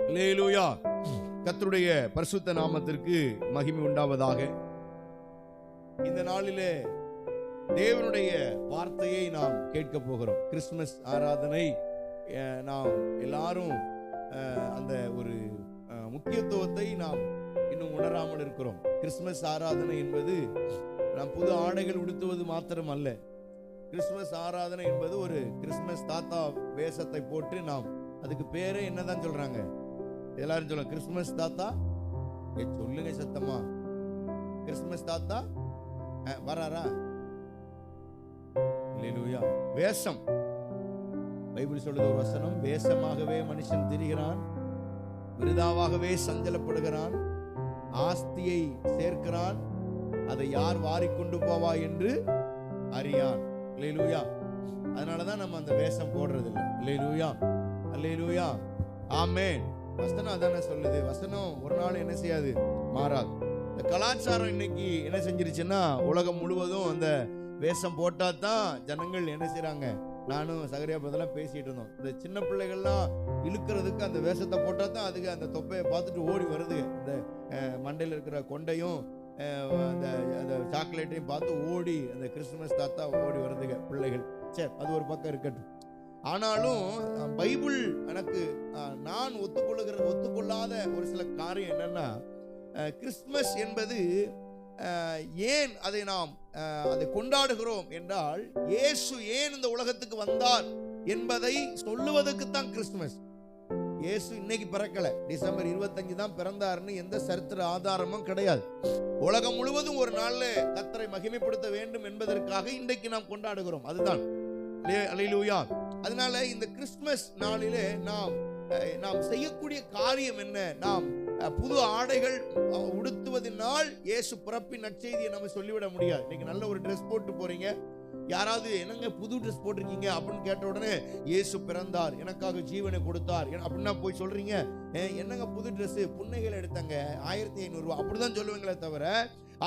அல்லேலூயா. கர்த்தருடைய பரிசுத்த நாமத்திற்கு மகிமை உண்டாவதாக. இந்த நாளிலே தேவனுடைய வார்த்தையை நாம் கேட்க போகிறோம். கிறிஸ்துமஸ் ஆராதனை நாம் எல்லாரும் அந்த ஒரு முக்கியத்துவத்தை நாம் இன்னும் உணராமல் இருக்கிறோம். கிறிஸ்துமஸ் ஆராதனை என்பது நாம் புது ஆடைகள் உடுத்துவது மாத்திரம் அல்ல. கிறிஸ்துமஸ் ஆராதனை என்பது ஒரு கிறிஸ்துமஸ் தாத்தா வேஷத்தை போட்டு நாம் அதுக்கு பேரே என்னதான் சொல்றாங்க? எல்லாரும் சொல்லுங்க, கிறிஸ்துமஸ் தாத்தா. சொல்லுங்க சத்தமா, கிறிஸ்துமஸ் தாத்தா வராரா? அல்லேலூயா. வேஷம். பைபிள் சொல்லுது ஒரு வசனம், வேஷமாகவே மனுஷன் திரிகிறான், விருதாவாகவே சஞ்சலப்படுகிறான், ஆஸ்தியை சேர்க்கிறான், அதை யார் வாரிக்கொண்டு போவா என்று அறியான். அல்லேலூயா. அதனாலதான் நம்ம அந்த வேஷம் போடுறது இல்லை. அல்லேலூயா, அல்லேலூயா, ஆமென். வசனம் அதானே சொல்லுது. வசனம் ஒரு நாள் என்ன செய்யாது, மாறாது. இந்த கலாச்சாரம் இன்னைக்கு என்ன செஞ்சிருச்சுன்னா, உலகம் முழுவதும் அந்த வேஷம் போட்டா தான் ஜனங்கள் என்ன செய்யறாங்க. நானும் சகரியா பதெல்லாம் பேசிட்டு இருந்தோம். இந்த சின்ன பிள்ளைகள்லாம் இழுக்கிறதுக்கு அந்த வேஷத்தை போட்டா தான் அதுக்கு அந்த தொப்பையை பார்த்துட்டு ஓடி வருது. இந்த மண்டையில் இருக்கிற கொண்டையும் அந்த சாக்லேட்டையும் பார்த்து ஓடி அந்த கிறிஸ்துமஸ் தாத்தா ஓடி வருதுங்க பிள்ளைகள். சரி, அது ஒரு பக்கம் இருக்கட்டும். ஆனாலும் பைபிள் எனக்கு நான் ஒத்துக்கொள்ளாத ஒரு சில காரியம் என்னன்னா, கிறிஸ்துமஸ் என்பது ஏன் அதை நாம் அதை கொண்டாடுகிறோம் என்றால், இயேசு ஏன் இந்த உலகத்துக்கு வந்தார் என்பதை சொல்லுவதற்கு தான் கிறிஸ்துமஸ். இயேசு இன்னைக்கு பிறக்கல, டிசம்பர் 25 தான் பிறந்தாருன்னு எந்த சரித்திர ஆதாரமும் கிடையாது. உலகம் முழுவதும் ஒரு நாள்ல கர்த்தரை மகிமைப்படுத்த வேண்டும் என்பதற்காக இன்றைக்கு நாம் கொண்டாடுகிறோம். அதுதான். அல்லேலூயா. அதனால இந்த கிறிஸ்துமஸ் நாளிலே நாம் செய்யக்கூடிய காரியம் என்ன? நாம் புது ஆடைகள் உடுத்துவதனால் இயேசு பிறப்பின் நற்செய்தியை நம்ம சொல்லிவிட முடியாது. இன்னைக்கு நல்ல ஒரு ட்ரெஸ் போட்டு போறீங்க, யாராவது என்னங்க புது ட்ரெஸ் போட்டிருக்கீங்க அப்படின்னு கேட்ட உடனே இயேசு பிறந்தார், எனக்காக ஜீவனை கொடுத்தார் அப்படின்னா போய் சொல்றீங்க. என்னங்க புது ட்ரெஸ், புன்னைகள் எடுத்தாங்க 1500 ரூபாய், அப்படிதான் சொல்லுவீங்களே தவிர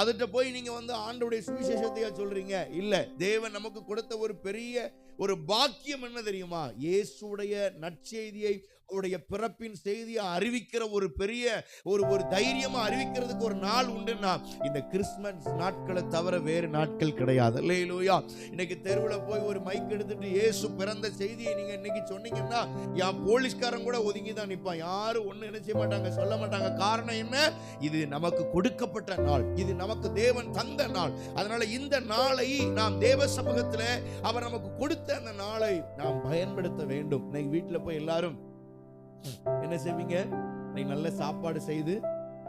அதுட்ட போய் நீங்க ஆண்டவருடைய சுவிசேஷத்தையா சொல்றீங்க? இல்ல. தேவன் நமக்கு கொடுத்த ஒரு பெரிய ஒரு பாக்கியம் என்ன தெரியுமா? இயேசுடைய நற்செய்தியை, அவருடைய பிறப்பின் செய்தியை அறிவிக்கிற ஒரு பெரிய ஒரு தைரியமா அறிவிக்கிறதுக்கு ஒரு நாள் உண்டுன்னா இந்த கிறிஸ்துமஸ் நாட்களை தவிர வேறு நாட்கள் கிடையாது. அல்லேலூயா. இன்னைக்கு தெருவில் போய் ஒரு மைக் எடுத்துட்டு இயேசு பிறந்த செய்தியை நீங்க இன்னைக்கு சொன்னீங்கன்னா போலீஸ்காரன் கூட ஒதுங்கி தான் நிற்பான். யாரும் ஒண்ணு என்ன செய்ய மாட்டாங்க, சொல்ல மாட்டாங்க. காரணம் என்ன? இது நமக்கு கொடுக்கப்பட்ட நாள், இது நமக்கு தேவன் தந்த நாள். அதனால இந்த நாளை நாம் தேவ சமூகத்தில் அவர் நமக்கு கொடுத்த அந்த நாளை நாம் பயன்படுத்த வேண்டும். இன்னைக்கு வீட்டுல போய் எல்லாரும் என்ன செய்வீங்க? நீங்க நல்ல சாப்பாடு செய்து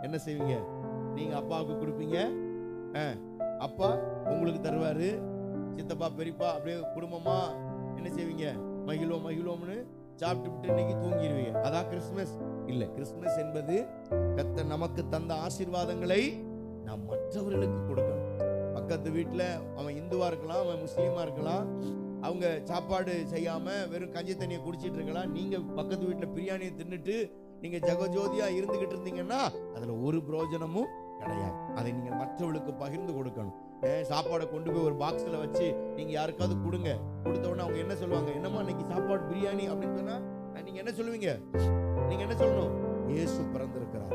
என்ன செய்வீங்க? நீங்க அப்பாவுக்கு கொடுப்பீங்க, அப்பா உங்களுக்கு தருவாரு, சித்தப்பா பெரியப்பா அப்படியே குடும்பமா என்ன செய்வீங்க? மகிழ்வோம்னு சாப்பிட்டு இன்னைக்கு தூங்கிடுவீங்க. அதான் கிறிஸ்துமஸ் இல்ல. கிறிஸ்துமஸ் என்பது கர்த்தர் நமக்கு தந்த ஆசீர்வாதங்களை நாம் மற்றவர்களுக்கு கொடுக்கணும். பக்கத்து வீட்டுல அவன் இந்துவா இருக்கலாம், அவன் முஸ்லீமா இருக்கலாம், அவங்க சாப்பாடு செய்யாம வெறும் கஞ்சி தண்ணியை குடிச்சிட்டு இருக்கலாம். நீங்க பக்கத்து வீட்டுல பிரியாணியை தின்னுட்டு நீங்க ஜெகஜோதியா இருந்துகிட்டு இருந்தீங்கன்னா அதுல ஒரு பிரயோஜனமும் கிடையாது. அதை நீங்க மற்றவர்களுக்கு பகிர்ந்து கொடுக்கணும். சாப்பாடை கொண்டு போய் ஒரு பாக்ஸ்ல வச்சு நீங்க யாருக்காவது கொடுங்க. கொடுத்த உடனே அவங்க என்ன சொல்லுவாங்க? என்னமா இன்னைக்கு சாப்பாடு பிரியாணி அப்படின்னு சொன்னா நீங்க என்ன சொல்லுவீங்க? நீங்க என்ன சொல்லணும்? இயேசு பிறந்திருக்கிறார்,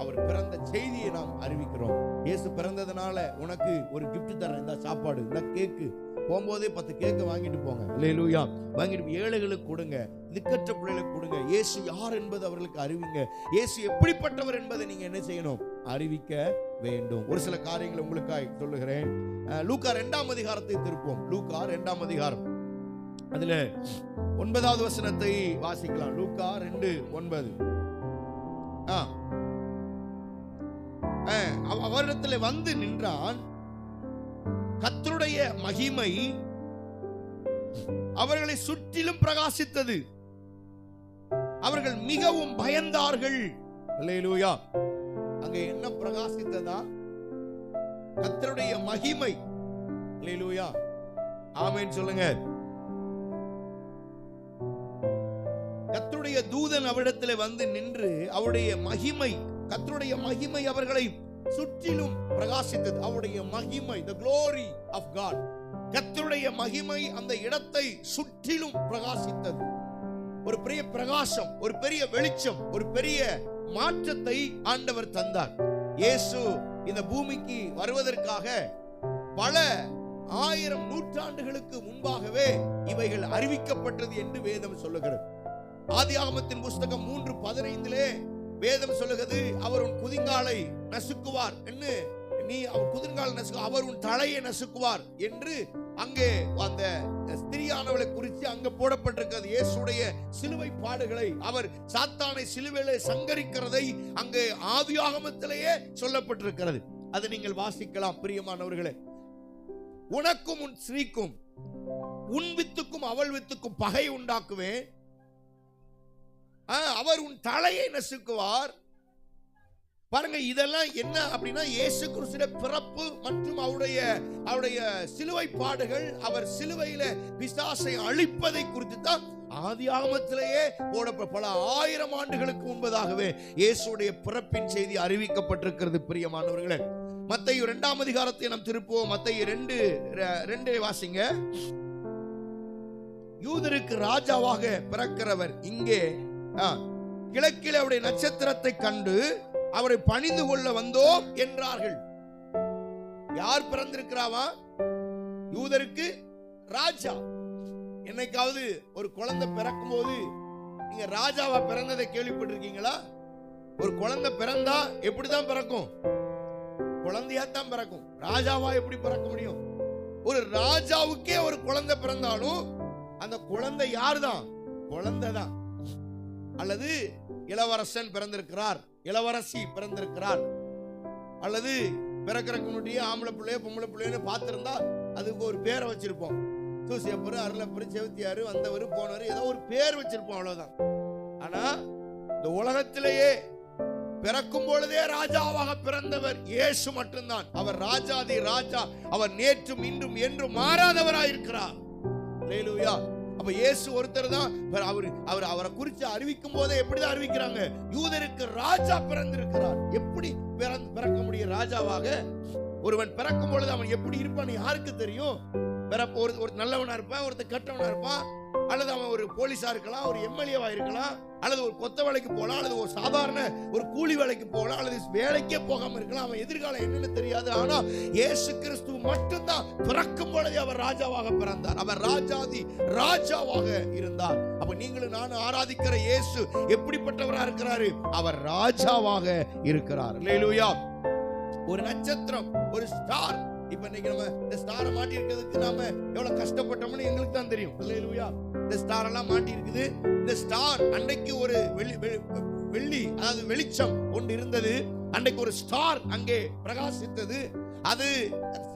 அவர் பிறந்த செய்தியை நாம் அறிவிக்கிறோம். இயேசு பிறந்ததுனால உனக்கு ஒரு கிஃப்ட் தரேன், இந்த சாப்பாடு, இந்த கேக்கு, போகும்போதே 10 கேக்க வாங்கிட்டு போங்க. அல்லேலூயா. வாங்கிட்டு ஏழைகளுக்கு கொடுங்க, திக்கற்ற பிள்ளைகளுக்கு கொடுங்க. இயேசு யார் என்பது அவர்களுக்கு அறிவிங்க. இயேசு எப்படிப்பட்டவர் என்பதை நீங்க என்ன செய்யணும்? அறிவிக்க வேண்டும். ஒரு சில காரியங்களை உங்களுக்காக சொல்லுகிறேன். லூக்கா 2ஆம் அதிகாரத்தை திருப்போம். லூக்கா 2ஆம் அதிகாரம், அதுல 9வது வசனத்தை வாசிக்கலாம். லூக்கா 2:9. அவரிடத்தில் வந்து நின்றான், கர்த்தருடைய மகிமை அவர்களை சுற்றிலும் பிரகாசித்தது, அவர்கள் மிகவும் பயந்தார்கள். அல்லேலூயா. அங்க என்ன பிரகாசித்ததா? கர்த்தருடைய மகிமை. அல்லேலூயா. ஆமென் சொல்லுங்க. கர்த்தருடைய தூதன் அவரிடத்தில் வந்து நின்று அவருடைய மகிமை, கர்த்தருடைய மகிமை அவர்களை சுற்றிலும் பிரகாசித்தது. அவருடைய மகிமை, the glory of God, கர்த்தருடைய மகிமை அந்த இடத்தை சுற்றிலும் பிரகாசித்தது. ஒரு பெரிய பிரகாசம், ஒரு பெரிய வெளிச்சம், ஒரு பெரிய மாற்றத்தை ஆண்டவர் தந்தார். இயேசு இந்த பூமிக்கு வருவதற்காக பல 1000 நூற்றாண்டுகளுக்கு முன்பாகவே இவைகள் அறிவிக்கப்பட்டது என்று வேதம் சொல்லுகிறது. ஆதியாகமத்தின் புஸ்தகம் 3:15 வேதம் சொல்லுகிறது, அவர் உன் குதிங்காலை நசுக்குவார் என்று, நீ அவர் குதிங்காலை நசுக்குவார், அவர் உன் தலையை நசுக்குவார் என்று அங்கே அந்த ஸ்திரியானவளை குறித்து அங்க போடப்பட்டிருக்கிறது. இயேசுடைய சிலுவை பாடுகளை, அவர் சாத்தானை சிலுவையிலே சங்கரிக்கிறதை அங்கே ஆதியாகமத்திலேயே சொல்லப்பட்டிருக்கிறது. அதை நீங்கள் வாசிக்கலாம் பிரியமானவர்களே. உனக்கும் உன் ஸ்திரீக்கும், உன் வித்துக்கும் அவள் வித்துக்கும் பகை உண்டாக்குவேன், அவர் உன் தலையை நசுக்குவார். பாருங்க, இதெல்லாம் என்ன அப்படின்னா இயேசு கிறிஸ்துவின் பிறப்பு மற்றும் அவருடைய சிலுவை பாடுகள், அவர் சிலுவையில பிசாசை அழிப்பதை குறித்து தான் ஆதியாகமத்திலேயே போடப்பட்ட பல 1000 ஆண்டுகளுக்கு முன்பதாகவே இயேசுடைய பிறப்பின் செய்தி அறிவிக்கப்பட்டிருக்கிறது. பிரியமானவர்களே, மத்தேயு 2ஆம் அதிகாரத்தை நாம் திருப்புவோம். மத்தேயு 2:2 வாசிங்க. யூதருக்கு ராஜாவாக பிறக்கிறவர் இங்கே கிழக்கில் அவருடைய நட்சத்திரத்தை கண்டு அவரை பணிந்து கொள்ள வந்தோம் என்றார்கள். யார் பிறந்திருக்கிறாவா? யூதருக்கு ராஜா. என்னைக்காவது ஒரு குழந்தை பிறக்கும் போது நீங்க ராஜாவா பிறந்ததை கேள்விப்பட்டிருக்கீங்களா? ஒரு குழந்தை பிறந்தா எப்படிதான் பிறக்கும்? குழந்தையாத்தான் பிறக்கும். ராஜாவா எப்படி பிறக்க முடியும்? ஒரு ராஜாவுக்கே ஒரு குழந்தை பிறந்தாலும் அந்த குழந்தை யாருதான்? குழந்தை தான். அல்லது இளவரசன் பிறந்திருக்கிறார், இளவரசி பிறந்திருக்கிறார், அல்லது பிறக்கிறக்கு முன்னாடியே ஆம்பளை பிள்ளைய பொம்பளை பிள்ளைன்னு பார்த்திருந்தா அதுக்கு ஒரு பேரை வச்சிருப்போம். சூசியப்பரு, அருளப்பரு, செவத்தியாரு, வந்தவர், போனவர், ஏதோ ஒரு பேர் வச்சிருப்போம், அவ்வளவுதான். ஆனா இந்த உலகத்திலேயே பிறக்கும் பொழுதே ராஜாவாக பிறந்தவர் இயேசு மட்டும்தான். அவர் ராஜாதி ராஜா. அவர் நேற்றும் இன்றும் என்றும் மாறாதவராயிருக்கிறார். அல்லேலூயா. அப்ப இயேசு ஒருத்தர் தான். அவரை குறித்து அறிவிக்கும் போதே எப்படிதான் அறிவிக்கிறாங்க? யூதருக்கு ராஜா பிறந்திருக்கிறார். எப்படி பிறக்க முடியும் ராஜாவாக? ஒருவன் பிறக்கும் பொழுது அவன் எப்படி இருப்பான் யாருக்கு தெரியும்? ஒரு நல்லவனா இருப்பான், ஒருத்தர் கெட்டவனா இருப்பான், அல்லது அவன் ஒரு போலீஸா இருக்கலாம், ஒரு எம்எல்ஏவா இருக்கலாம், அல்லது ஒரு கொத்த வேலைக்கு போகலாம், அல்லது ஒரு சாதாரண ஒரு கூலி வேலைக்கு போகலாம், அல்லது வேலைக்கே போகாம இருக்கலாம். அவன் எதிர்காலம் என்னன்னு தெரியாது. ஆனா இயேசு கிறிஸ்து மட்டும்தான் பிறக்கும் பொழுதே அவர் ராஜாவாக பிறந்தார். அவர் ராஜாதி ராஜாவாக இருந்தார். அப்ப நீங்களும் நானும் ஆராதிக்கிற இயேசு எப்படிப்பட்டவரா இருக்கிறாரு? அவர் ராஜாவாக இருக்கிறார். அல்லேலூயா. ஒரு நட்சத்திரம், ஒரு ஸ்டார். இப்ப இன்னைக்கு நம்ம இந்த ஸ்டாரை மாட்டி இருக்கிறதுக்கு நாம எவ்வளவு கஷ்டப்பட்டோம்னு எங்களுக்கு தான் தெரியும். அல்லேலூயா. இந்த ஸ்டார் எல்லாம் மாட்டி இருக்குது. இந்த ஸ்டார் அன்னைக்கு ஒரு வெள்ளி, அதாவது வெளிச்சம் ஒன்று இருந்தது. அன்னைக்கு ஒரு ஸ்டார் அங்கே பிரகாசித்தது. அது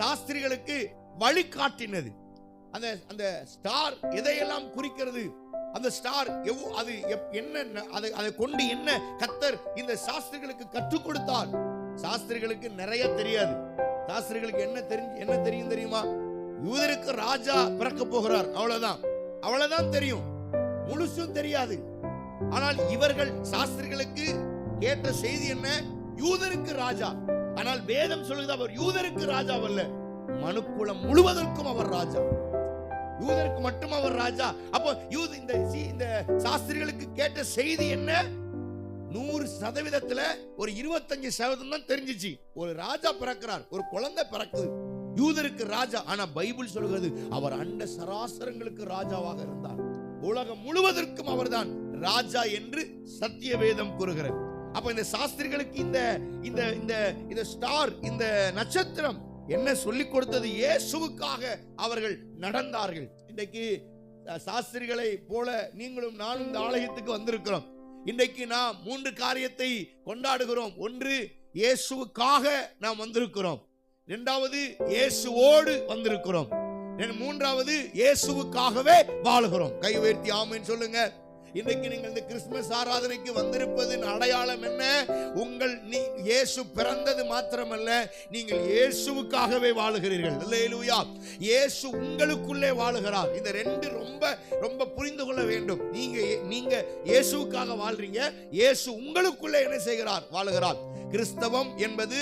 சாஸ்திரிகளுக்கு வழிகாட்டினது. அந்த ஸ்டார் எதையெல்லாம் குறிக்கிறது? அந்த ஸ்டார் அது என்ன, அதை கொண்டு என்ன கர்த்தர் இந்த சாஸ்திரிகளுக்கு கற்றுக் கொடுத்தார்? சாஸ்திரிகளுக்கு நிறைய தெரியாது. சாஸ்திரிகளுக்கு என்ன தெரியும் தெரியுமா? யூதருக்கு ராஜா பிறக்க போகிறார், அவ்வளவுதான் தெரியும். முழுசும் தெரியாது. ஆனால் இவர்கள் சாஸ்திரிகளுக்கு கேட்ட செய்தி என்ன? யூதருக்கு ராஜா. ஆனால் வேதம் சொல்லுது அவர் யூதருக்கு ராஜாவல்ல, மனுக்குலம் முழுவதற்கும் அவர் ராஜா. யூதருக்கு மட்டும் அவர் ராஜா. அப்போ இந்த சாஸ்திரிகளுக்கு கேட்ட செய்தி என்ன? 100% ஒரு 25% தான் தெரிஞ்சிச்சு. ஒரு ராஜா பிறக்கிறார், ஒரு குழந்தை பிறக்குது, யூதருக்கு ராஜா. ஆனா பைபிள் சொல்கிறது அவர் அண்ட சராசரங்களுக்கு ராஜாவாக இருந்தார். உலகம் முழுவதற்கும் அவர்தான் ராஜா என்று சத்திய வேதம் கூறுகிறது. அப்ப இந்த சாஸ்திரிகளுக்கு இந்த ஸ்டார், இந்த நட்சத்திரம் என்ன சொல்லிக் கொடுத்தது? இயேசுவுக்காக அவர்கள் நடந்தார்கள். இன்றைக்கு சாஸ்திரிகளை போல நீங்களும் நானும் இந்த ஆலயத்துக்கு வந்திருக்கிறோம். இன்றைக்கு நாம் 3 காரியத்தை கொண்டாடுகிறோம். ஒன்று, இயேசுவுக்காக நாம் வந்திருக்கிறோம். இரண்டாவது, இயேசுவோடு வந்திருக்கிறோம். மூன்றாவது, இயேசுவுக்காகவே வாழுகிறோம். கை உயர்த்தி ஆமென் சொல்லுங்க. இன்றைக்கு நீங்கள் இந்த கிறிஸ்துமஸ் ஆராதனைக்கு வந்திருப்பதின் அடையாளம் என்ன? இயேசு பிறந்தது மாத்திரமல்ல, நீங்கள் இயேசுவுக்காகவே வாழுகிறீர்கள். அல்லேலூயா. இயேசு உங்களுக்குள்ளே வாழுகிறார். இந்த 2 ரொம்ப புரிந்து கொள்ள வேண்டும். நீங்க இயேசுவுக்காக வாழ்றீங்க, இயேசு உங்களுக்குள்ளே என்ன செய்கிறார்? வாழுகிறார். கிறிஸ்தவம் என்பது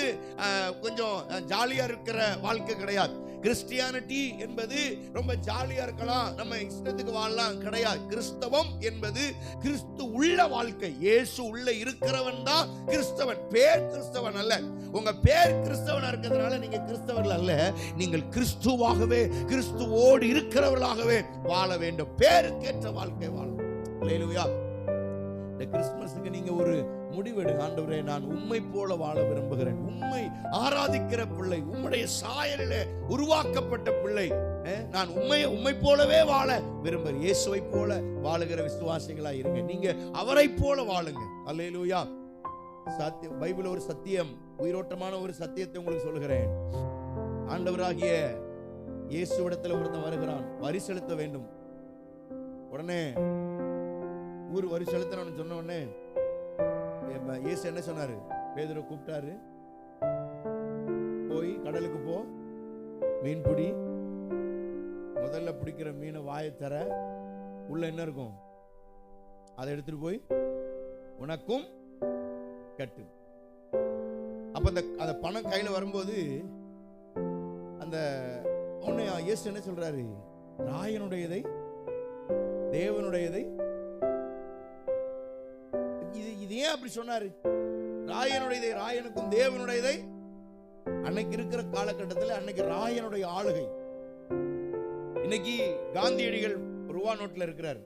கொஞ்சம் ஜாலியா இருக்கிற வாழ்க்கை கிடையாது. கிறிஸ்டியானிட்டி என்பது ரொம்ப ஜாலியா இருக்கலாம், நம்ம இஷ்டத்துக்கு வாழலாம் கிடையாது. கிறிஸ்தவம் என்பது கிறிஸ்து உள்ள வாழ்க்கை. இயேசு உள்ள இருக்கிறவன் தான் கிறிஸ்தவன், பேர் கிறிஸ்தவன் அல்ல. உங்க பேர் கிறிஸ்தவனா இருக்கிறதுனால நீங்க கிறிஸ்தவர்கள் அல்ல. நீங்கள் கிறிஸ்துவாகவே, கிறிஸ்துவோடு இருக்கிறவர்களாகவே வாழ வேண்டும். பேருக்கேற்ற வாழ்க்கை வாழும். அல்லேலூயா. இந்த கிறிஸ்துமஸுக்கு நீங்க ஒரு முடிவெடுங்க. ஆண்டவரே, நான் உம்மை போல வாழ விரும்புகிறேன். உம்மை ஆராதிக்கிற பிள்ளை, உம்முடைய சாயலிலே உருவாக்கப்பட்ட பிள்ளை. நான் உம்மை போலவே வாழ விரும்புகிறேன். இயேசுவை போல வாழுகிற விசுவாசிகளா இருங்க. நீங்க அவரை போல வாழுங்க. அல்லேலூயா. சத்தியம், பைபிள் ஒரு சத்தியம், உயிரோட்டமான ஒரு சத்தியத்தை உங்களுக்கு சொல்லுகிறேன். ஆண்டவராகிய இயேசுவிடத்தில் ஒருத்தன் வருகிறான், வரி செலுத்த வேண்டும். உடனே ஊர் வரி செலுத்தணும்னு சொன்ன உடனே இயேசு என்ன சொன்னாரு? பேதுரு கூப்பிட்டாரு, போய் கடலுக்கு போ, மீன் பிடி, முதல்ல பிடிக்கிற மீனை வாயை தர, உள்ள என்ன இருக்கும் அதை எடுத்துட்டு போய் உனக்கும் கட்டு. அப்ப அந்த பணம் கையில வரும்போது அந்த இயேசு என்ன சொல்றாரு? ராயனுடையதை தேவனுடையதை. இது ஏன் அப்படி சொன்னாரு? ராயனுடையதை ராயனுக்கும் தேவனுடையதை. அன்னைக்கு இருக்கிற காலகட்டத்தில் அன்னைக்கு ராயனுடைய ஆளுகை. இன்னைக்கு காந்தியடிகள் ரூபா நோட்ல இருக்கிறார்.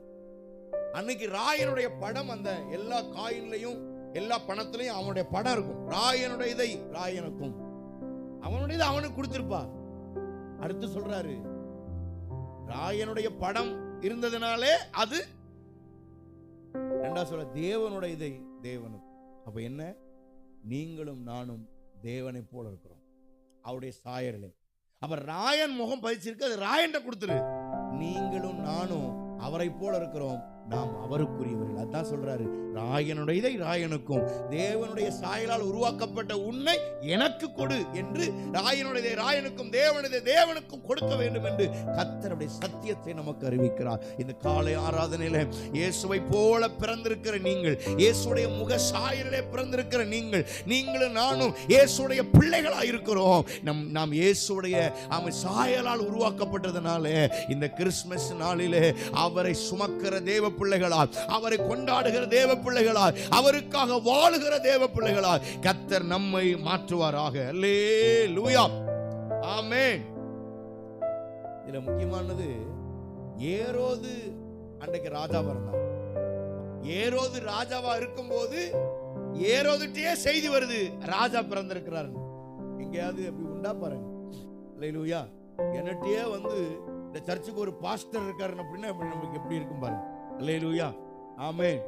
அன்னைக்கு ராயனுடைய படம் அந்த எல்லா காயின்லையும் எல்லா பணத்திலையும் அவனுடைய படம் இருக்கும். ராயனுடையதை ராயனுக்கும், அவனுடையதை அவனுக்கு கொடுத்திருப்பா. அடுத்து சொல்றாரு, ராயனுடைய படம் இருந்ததுனாலே அது ரெண்டா சொல்ல, தேவனுடையதை தேவனுக்கு. அப்ப என்ன? நீங்களும் நானும் தேவனை போல இருக்கிறோம், அவருடைய சாயலிலே. அப்ப ராயன் முகம் பதிச்சிருக்கு, அது ராயன்ட்ட கொடுத்துரு. நீங்களும் நானும் அவரை போல இருக்கிறோம், நாம் அவருக்குரியவர்கள். அதான் சொல்றாரு, ராயனுடையதை ராயனுக்கும், தேவனுடைய சாயலால் உருவாக்கப்பட்ட உன்னை எனக்கு கொடு என்று. ராயனுடையதை ராயனுக்கும், தேவனுடைய தேவனுக்கும் கொடுக்க வேண்டும் என்று கர்த்தருடைய சத்தியத்தை நமக்கு அறிவிக்கிறார். இந்த காலை ஆராதனையில இயேசுவை போல பிறந்திருக்கிற நீங்கள், இயேசுடைய முக சாயலிலே பிறந்திருக்கிற நீங்கள், நீங்களும் நானும் இயேசுடைய பிள்ளைகளா இருக்கிறோம். நாம் இயேசுடைய சாயலால் உருவாக்கப்பட்டதனால இந்த கிறிஸ்துமஸ் நாளிலே அவரை சுமக்கிற தேவ பிள்ளைகளால், அவரை கொண்டாடுகிற தேவ பிள்ளைகளால், அவருக்காக வாழுகிற தேவ பிள்ளைகளால் கர்த்தர் நம்மை மாற்றுவாராக. அல்லேலூயா, ஆமென். இதுல முக்கியமானது, ஏரோது அன்றைக்கு ராஜாவா இருந்தார். ஏரோது ராஜாவா இருக்கும்போது ஏரோதுட்டே செய்தி வருது, ராஜா பிறந்திருக்கிறார். எங்கேயாவது அப்படி உண்டா பாருங்க. அல்லேலூயா. என்னட்டே வந்து இந்த சர்ச்சுக்கு ஒரு பாஸ்டர் இருக்காரு அப்படின்னா நமக்கு எப்படி இருக்கும் பாருங்க. அல்லேலூயா, ஆமென்.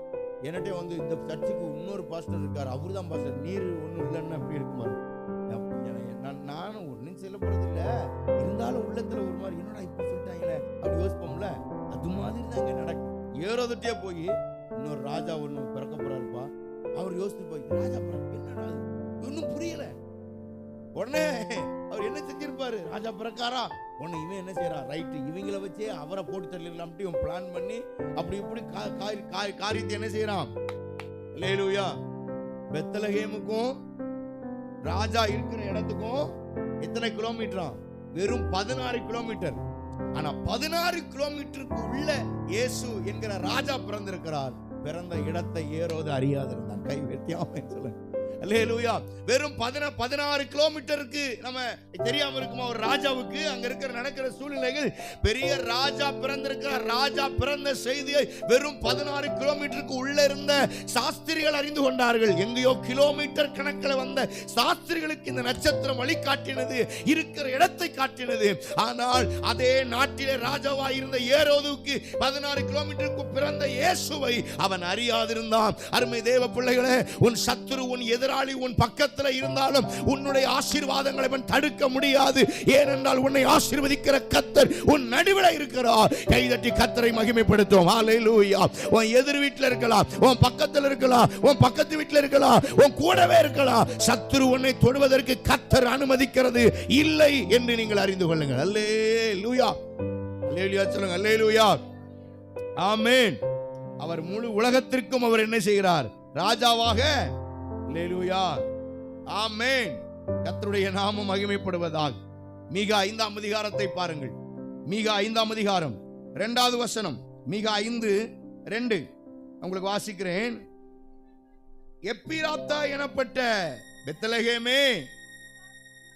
என்னட்டே வந்து இந்த சர்ச்சுக்கு இன்னொரு பாஸ்டர் இருக்காரு, அவரு தான் பாஸ்டர், நீர் ஒன்றும் இல்லைன்னு அப்படி இருக்கும் பாருங்க. நானும் ஒன்றும் சொல்ல போறது இல்லை, இருந்தாலும் உள்ளத்துல ஒரு மாதிரி என்னடா இப்படி சொல்லிட்டாங்களே அப்படி யோசிப்போம்ல, அது மாதிரி தான் இங்க நடக்கும். ஏரோதுட்டே போய் இன்னொரு ராஜா ஒன்று பிறக்க போறாருப்பா, அவர் யோசித்து போய் ராஜா பிறக்க என்னடா இன்னும் புரியல. உடனே அவர் என்ன செஞ்சிருப்பாரு? ராஜா பிறக்காரா, உடனே இவன் என்ன செய்யறான்? ரைட்டு, இவங்களை வச்சே அவரை போட்டு தள்ளிடலாம்ட்டு இவன் பிளான் பண்ணி அப்படி இப்படி காரியத்தை என்ன செய்யறான்? அல்லேலூயா. பெத்லகேமுக்கும் ராஜா இருக்கிற இடத்துக்கும் எத்தனை கிலோமீட்டரா? வெறும் 16 கிலோமீட்டர். ஆனா 16 கிலோமீட்டருக்கு உள்ள இயேசு என்கிற ராஜா பிறந்திருக்கிறார். பிறந்த இடத்தை ஏரோது அறியாதிருந்தான். கை வெட்டியாம சொல்லுங்க. அல்லேலூயா. வெறும் 16 கிலோமீட்டருக்கு நம்ம தெரியாம இருக்குமா ஒரு ராஜாவுக்கு? அங்க இருக்கிற நடக்கிற சூழ்நிலைகள், பெரிய ராஜா பிறந்திருக்கிறார். ராஜா பிறந்த செய்தியை வெறும் 16 கிலோமீட்டருக்கு உள்ள இருந்த சாஸ்திரிகள் அறிந்து கொண்டார்கள். எங்கேயோ கிலோமீட்டர் கணக்கில் வந்த சாஸ்திரிகளுக்கு இந்த நட்சத்திரம் வழிகாட்டினது, இருக்கிற இடத்தை காட்டினது. ஆனால் அதே நாட்டிலே ராஜாவாய் இருந்த ஏரோதுவுக்கு 16 கிலோமீட்டருக்கு பிறந்த இயேசுவை அவன் அறியாதிருந்தான். அருமை தேவ பிள்ளைகளே, உன் சத்துரு, உன் எதிராளி உன் பக்கத்தில் இருந்தாலும் உன்னுடைய ஆசீர்வாதங்களை அவன் தடுக்க முடியாது. ஏனென்றால் உன்னை ஆசீர்வதிக்கிற கர்த்தர் உன் நடுவில் இருக்கிறார். கைதட்டி கர்த்தரை மகிமைப்படுத்தும். ஹல்லேலூயா. உன் எதிர் வீட்டில் இருக்கலாம், உன் பக்கத்தில் இருக்கலாம், உன் பக்கத்து வீட்டில் இருக்கலாம், உன் கூடவே இருக்கலாம். சத்துரு உன்னை தொடுவதற்கு கர்த்தர் அனுமதிக்கிறது இல்லை என்று நீங்கள் அறிந்து கொள்ளுங்கள். ஹல்லேலூயா, ஹல்லேலூயா சொல்லுங்க. ஹல்லேலூயா, ஆமென். அவர் முழு உலகத்திற்கும் அவர் என்ன செய்கிறார்? ராஜாவாக. அல்லேலூயா, ஆமென். கர்த்தருடைய நாமம் மகிமைப்படுவதாக. மீகா 5ஆம் அதிகாரத்தை பாருங்கள். மீகா 5ஆம் அதிகாரம் 2வது வசனம். மீகா 5:2 உங்களுக்கு வாசிக்கிறேன். எப்பிராத்தா எனப்பட்ட பெத்லகேமே,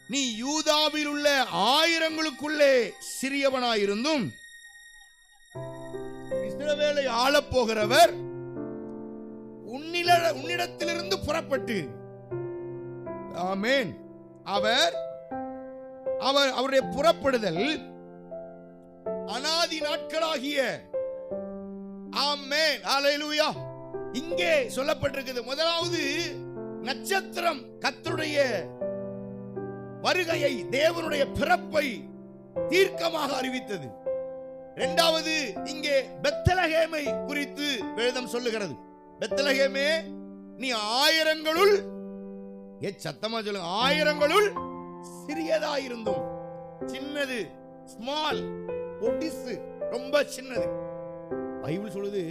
நீ யூதாவில் உள்ள ஆயிரங்களுக்குள்ளே சிறியவனாயிருந்தும் இஸ்ரவேலை ஆளப் போகிறவர் உன்னிடத்திலிருந்து புறப்பட்டு, ஆமென், அவருடைய புறப்படுதல் அனாதி நாட்களாகிய, ஆமென், ஹல்லேலூயா. இங்கே சொல்லப்பட்டிருக்கிறது. முதலாவது நட்சத்திரம் கர்த்தருடைய வருகையை, தேவனுடைய பிறப்பை தீர்க்கமாக அறிவித்தது. இரண்டாவது இங்கே பெத்லகேமை குறித்து வேதம் சொல்லுகிறது. பெத்லகேமே, நீ ஆயிரங்களுள், சத்தமா சொல்லுங்க, ஆயிரங்களுள் சிறியதாயிருந்தும், சின்னது, ஸ்மால், பொடிசு, ரொம்ப சின்னது. பைபிள் சொல்லுது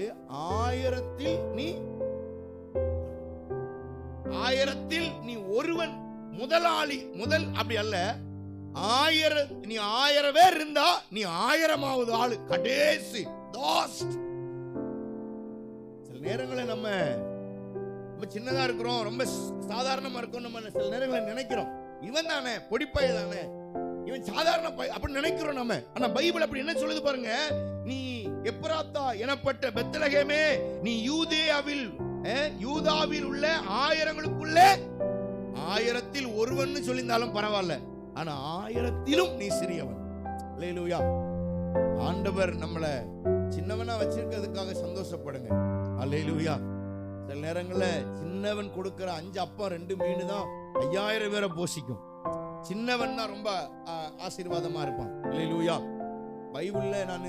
ஆயிரத்தில் நீ ஒருவன் முதலாளி, முதல் அப்படி அல்ல. நீ 1000 பேர் இருந்தா நீ 1000வது ஆளு, கடைசி, லாஸ்ட். சில நேரங்களில் நம்ம சின்னதா இருக்கிறோம், ரொம்ப சாதாரணமா இருக்கும். நம்ம சில நேரங்களில் நினைக்கிறோம், இவன் தானே பொடிப்பைய தானே, இவன் சாதாரண அப்படி நினைக்கிறோம் நம்ம. ஆனா பைபிள் அப்படி என்ன சொல்லுது பாருங்க. நீ எப்ராத்தா எனப்பட்ட பெத்லகேமே, நீ யூதாவில் உள்ள ஆயிரங்களுக்குள்ளே, 1000ல் ஒருவன் சொல்லியிருந்தாலும் பரவாயில்ல, ஆனா 1000லும் நீ சிறியவன். அல்லேலூயா. ஆண்டவர் நம்மளை சின்னவனா வச்சிருக்கிறதுக்காக சந்தோஷப்படுங்க. அல்லேலூயா. சில நேரங்கள்ல சின்னவன் கொடுக்கிற 5 அப்பம் 2 மீன் தான் 5000 பேரை போஷிக்கும். சின்னவன் தான் ரொம்ப ஆசீர்வாதமா இருப்பான். அல்லேலூயா. பைபிள்ல நான்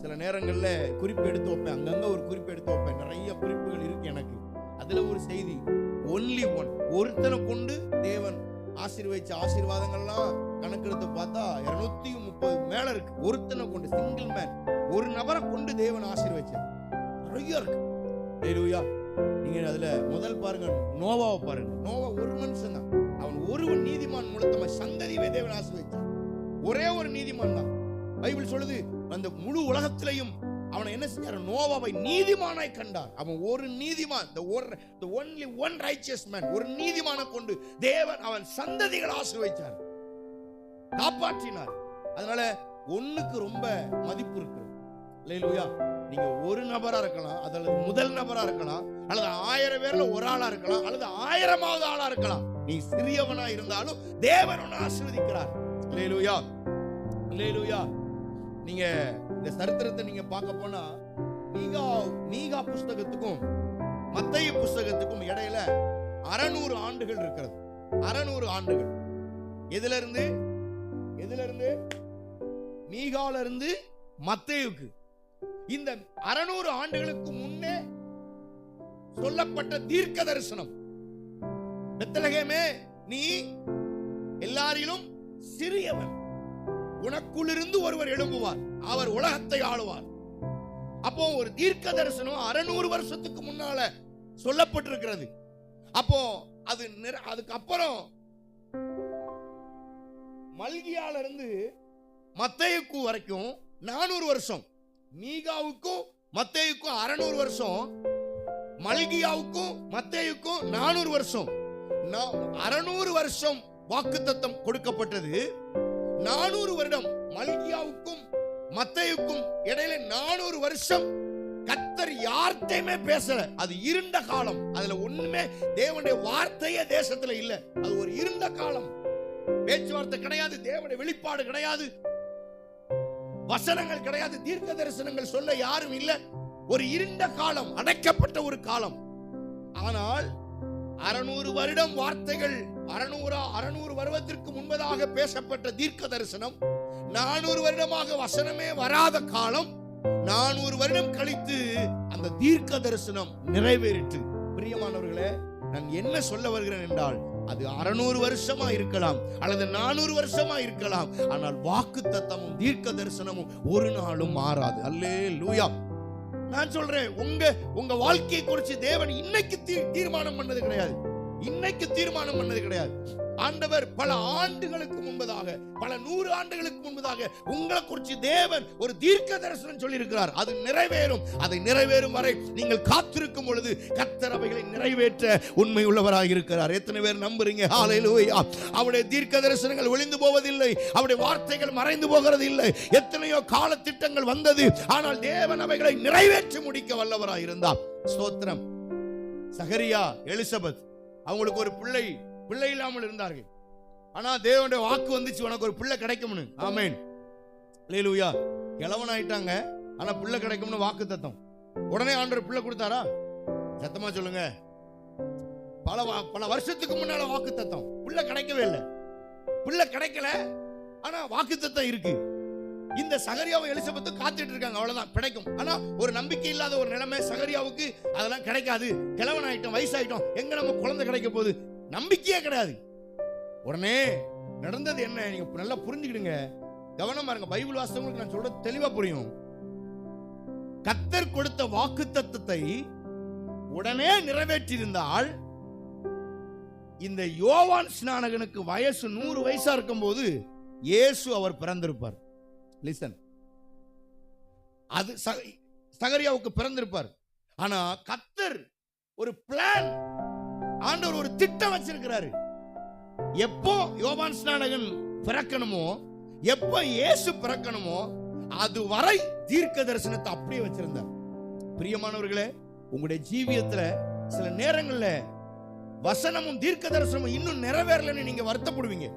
சில நேரங்கள்ல குறிப்பு எடுத்து வைப்பேன், அங்கங்க ஒரு குறிப்பு எடுத்து வைப்பேன். நிறைய குறிப்புகள் இருக்கு எனக்கு. அதுல ஒரு செய்தி, ஒன்லி ஒன், ஒருத்தனை கொண்டு தேவன் ஆசீர்வதிச்ச ஆசீர்வாதங்கள்லாம் கணக்கெடுத்து பார்த்தா 230 மேல இருக்கு. ஒருத்தனை கொண்டு, சிங்கிள் மேன், ஒரு நபரை கொண்டு தேவன் ஆசீர்வதிச்சார். நிறைய இருக்கு. அல்லேலூயா. நீங்க அதுல முதல் பாருங்க, நோவாவை பாருங்க. நோவா ஒரு மனுஷன் தான், அவன் ஒருவன் நீதிமான் மூலமா சந்ததியவே தேவன் ஆசீர்வதிச்சார். ஒரே ஒரு நீதிமான் தான். பைபிள் சொல்லுது, அந்த முழு உலகத்திலையும் அவனை என்ன செஞ்சார்? நோவாவை நீதிமானாய் கண்டார். அவன் ஒரு நீதிமான், the only one righteous man, ஒரு நீதிமானை கொண்டு தேவன் அவன் சந்ததிகளை ஆசீர்வதிச்சார், காப்பாற்றினார். அதனால ஒண்ணுக்கு ரொம்ப மதிப்பு இருக்கு. அல்லேலூயா. நீங்க ஒரு நபரா இருக்கலாம், அல்லது முதல் நபரா இருக்கலாம், அல்லது 1000 பேர்ல ஒரு ஆளா இருக்கலாம், அல்லது 1000வது ஆளா இருக்கலாம். நீ சிறியவனா இருந்தாலும் தேவன் உன்னை ஆசீர்வதிக்கிறார். அல்லேலூயா. அல்லேலூயா. நீங்க இந்த சரித்திரத்தை நீங்க பார்க்க போனா, மீகா புஸ்தகத்துக்கும் மத்தேயு புஸ்தகத்துக்கும் இடையில 600 ஆண்டுகள் இருக்கிறது. 600 ஆண்டுகள். எதுல இருந்து மீகால இருந்து மத்தேயுக்கு. இந்த 600 ஆண்டுகளுக்கு முன்னே சொல்லப்பட்ட தீர்க்க தரிசனம், பெத்லகேமே, நீ எல்லாரிலும் சிறியவன், உனக்குள்ளிருந்து ஒருவர் எழும்புவார், அவர் உலகத்தை ஆளுவார். அப்போ ஒரு தீர்க்க தரிசனம் 600 வருஷத்துக்கு முன்னால சொல்லப்பட்டிருக்கிறது. அப்போ அதுக்கு அப்புறம் மல்கியால இருந்து மத்தேயுக்கு வரைக்கும் 400 வருஷம். மீகாவுக்கும் மத்தேயுக்கும் 600 வருஷம், மல்கியாவுக்கும் மத்தேயுக்கும் 400 வருஷம். 600 வருஷம் வாக்குத்தத்தம் கொடுக்கப்பட்டது. 400 வருடம் மல்கியாவுக்கும் மத்தேயுக்கும் இடையில 400 வருஷம் கர்த்தர் யார்கிட்டயுமே பேசல. அது இருண்ட காலம். அதுல ஒண்ணுமே தேவனுடைய வார்த்தையே தேசத்துல இல்ல. அது ஒரு இருண்ட காலம். பேச்சுவார்த்தை கிடையாது, தேவனுடைய வெளிப்பாடு கிடையாது, வசனங்கள் கிடையாது, தீர்க்க தரிசனங்கள் சொல்ல யாரும் இல்ல. ஒரு இருண்ட காலம், அடைக்கப்பட்ட ஒரு காலம். ஆனால் 600 வருடம் வார்த்தைகள், 600 வருடத்திற்கு முன்பதாக பேசப்பட்ட தீர்க்க தரிசனம், 400 வருடமாக வசனமே வராத காலம், 400 வருடம் கழித்து அந்த தீர்க்க தரிசனம் நிறைவேறிற்று. பிரியமானவர்களே, நான் என்ன சொல்ல வருகிறேன் என்றால், அது 600 வருஷமா இருக்கலாம், அல்லது 400 வருஷமா இருக்கலாம், ஆனால் வாக்கு தத்தமும் தீர்க்க தரிசனமும் ஒரு நாளும் மாறாது. அல்லேலூயா. நான் சொல்றேன், உங்க வாழ்க்கையை குறித்து தேவன் இன்னைக்கு தீர்மானம் பண்ணது கிடையாது. இன்னைக்கு தீர்மானம் பண்ணது கிடையாது. ஆண்டவர் பல ஆண்டுகளுக்கு முன்பதாக, பல 100 ஆண்டுகளுக்கு முன்பதாக உங்களை குறித்து தேவன் ஒரு தீர்க்க தரிசனம் சொல்லி இருக்கிறார். அது நிறைவேறும். அதை நிறைவேறும் வரை நீங்கள் காத்திருக்கும் பொழுது கர்த்தர் அவைகளை நிறைவேற்ற உண்மை உள்ளவராக இருக்கிறார். எத்தனை பேர் நம்புறீங்க? ஹல்லேலூயா. அவருடைய தீர்க்க தரிசனங்கள் ஒளிந்து போவதில்லை, அவருடைய வார்த்தைகள் மறைந்து போகிறது இல்லை. எத்தனையோ கால திட்டங்கள் வந்தது, ஆனால் தேவன் அவைகளை நிறைவேற்றி முடிக்க வல்லவராக இருந்தார். ஸ்தோத்திரம். சகரியா, எலிசபெத் அவங்களுக்கு ஒரு பிள்ளை இல்லாமல் இருந்தார்கள். ஆனா தேவனுடைய வாக்கு வந்துச்சு, உனக்கு ஒரு பிள்ளை கிடைக்கும்னு. ஆமென். அல்லேலூயா. கிழவன் ஆயிட்டாங்க, ஆனா பிள்ளை கிடைக்கும்னு வாக்கு தத்தம். உடனே ஆண்டவர் பிள்ளை கொடுத்தாரா? சத்தமா சொல்லுங்க. பல வருஷத்துக்கு முன்னால வாக்கு தத்தம். பிள்ளை கிடைக்கவே இல்லை. பிள்ளை கிடைக்கல, ஆனா வாக்கு தத்தம் இருக்கு. இந்த சகரியாவும் எலிசபெத்தும் காத்துட்டு இருக்காங்க, அவ்வளவுதான் கிடைக்கும். ஆனா ஒரு நம்பிக்கை இல்லாத ஒரு நிலைமை சகரியாவுக்கு. அதெல்லாம் கிடைக்காது, கிழவன் ஆயிட்டோம், வயசாயிட்டோம், எங்க நம்ம குழந்தை கிடைக்க போகுது, நம்பிக்கையே கிடையாது. உடனே நடந்தது என்ன? நீங்க நல்லா புரிஞ்சுக்கிடுங்க, கவனமா இருங்க. பைபிள் வாசகங்களுக்கு நான் சொல்றது தெளிவா புரியும். கர்த்தர் கொடுத்த வாக்கு தத்தத்தை உடனே நிறைவேற்றியிருந்தால் இந்த யோவான் ஸ்நானகனுக்கு வயசு 100 வயசா இருக்கும் போது இயேசு அவர் பிறந்திருப்பார். லிசன், அது சகரியாவுக்கு பிறந்திருப்பார். ஆனா கர்த்தர் ஒரு பிளான், ஆண்டவர் ஒரு திட்டம் வச்சிருக்கிறாரு. எப்போ யோவான் ஸ்நானகன் பிறக்கணுமோ, எப்போ இயேசு பிறக்கணுமோ, அது வரை தீர்க்க தரிசனத்தை அப்படியே வச்சிருந்தார். பிரியமானவர்களே, உங்களுடைய ஜீவியத்துல சில நேரங்கள்ல வசனமும் தீர்க்க தரிசனமும் இன்னும் நிறைவேறலன்னு நீங்க வருத்தப்படுவீங்க,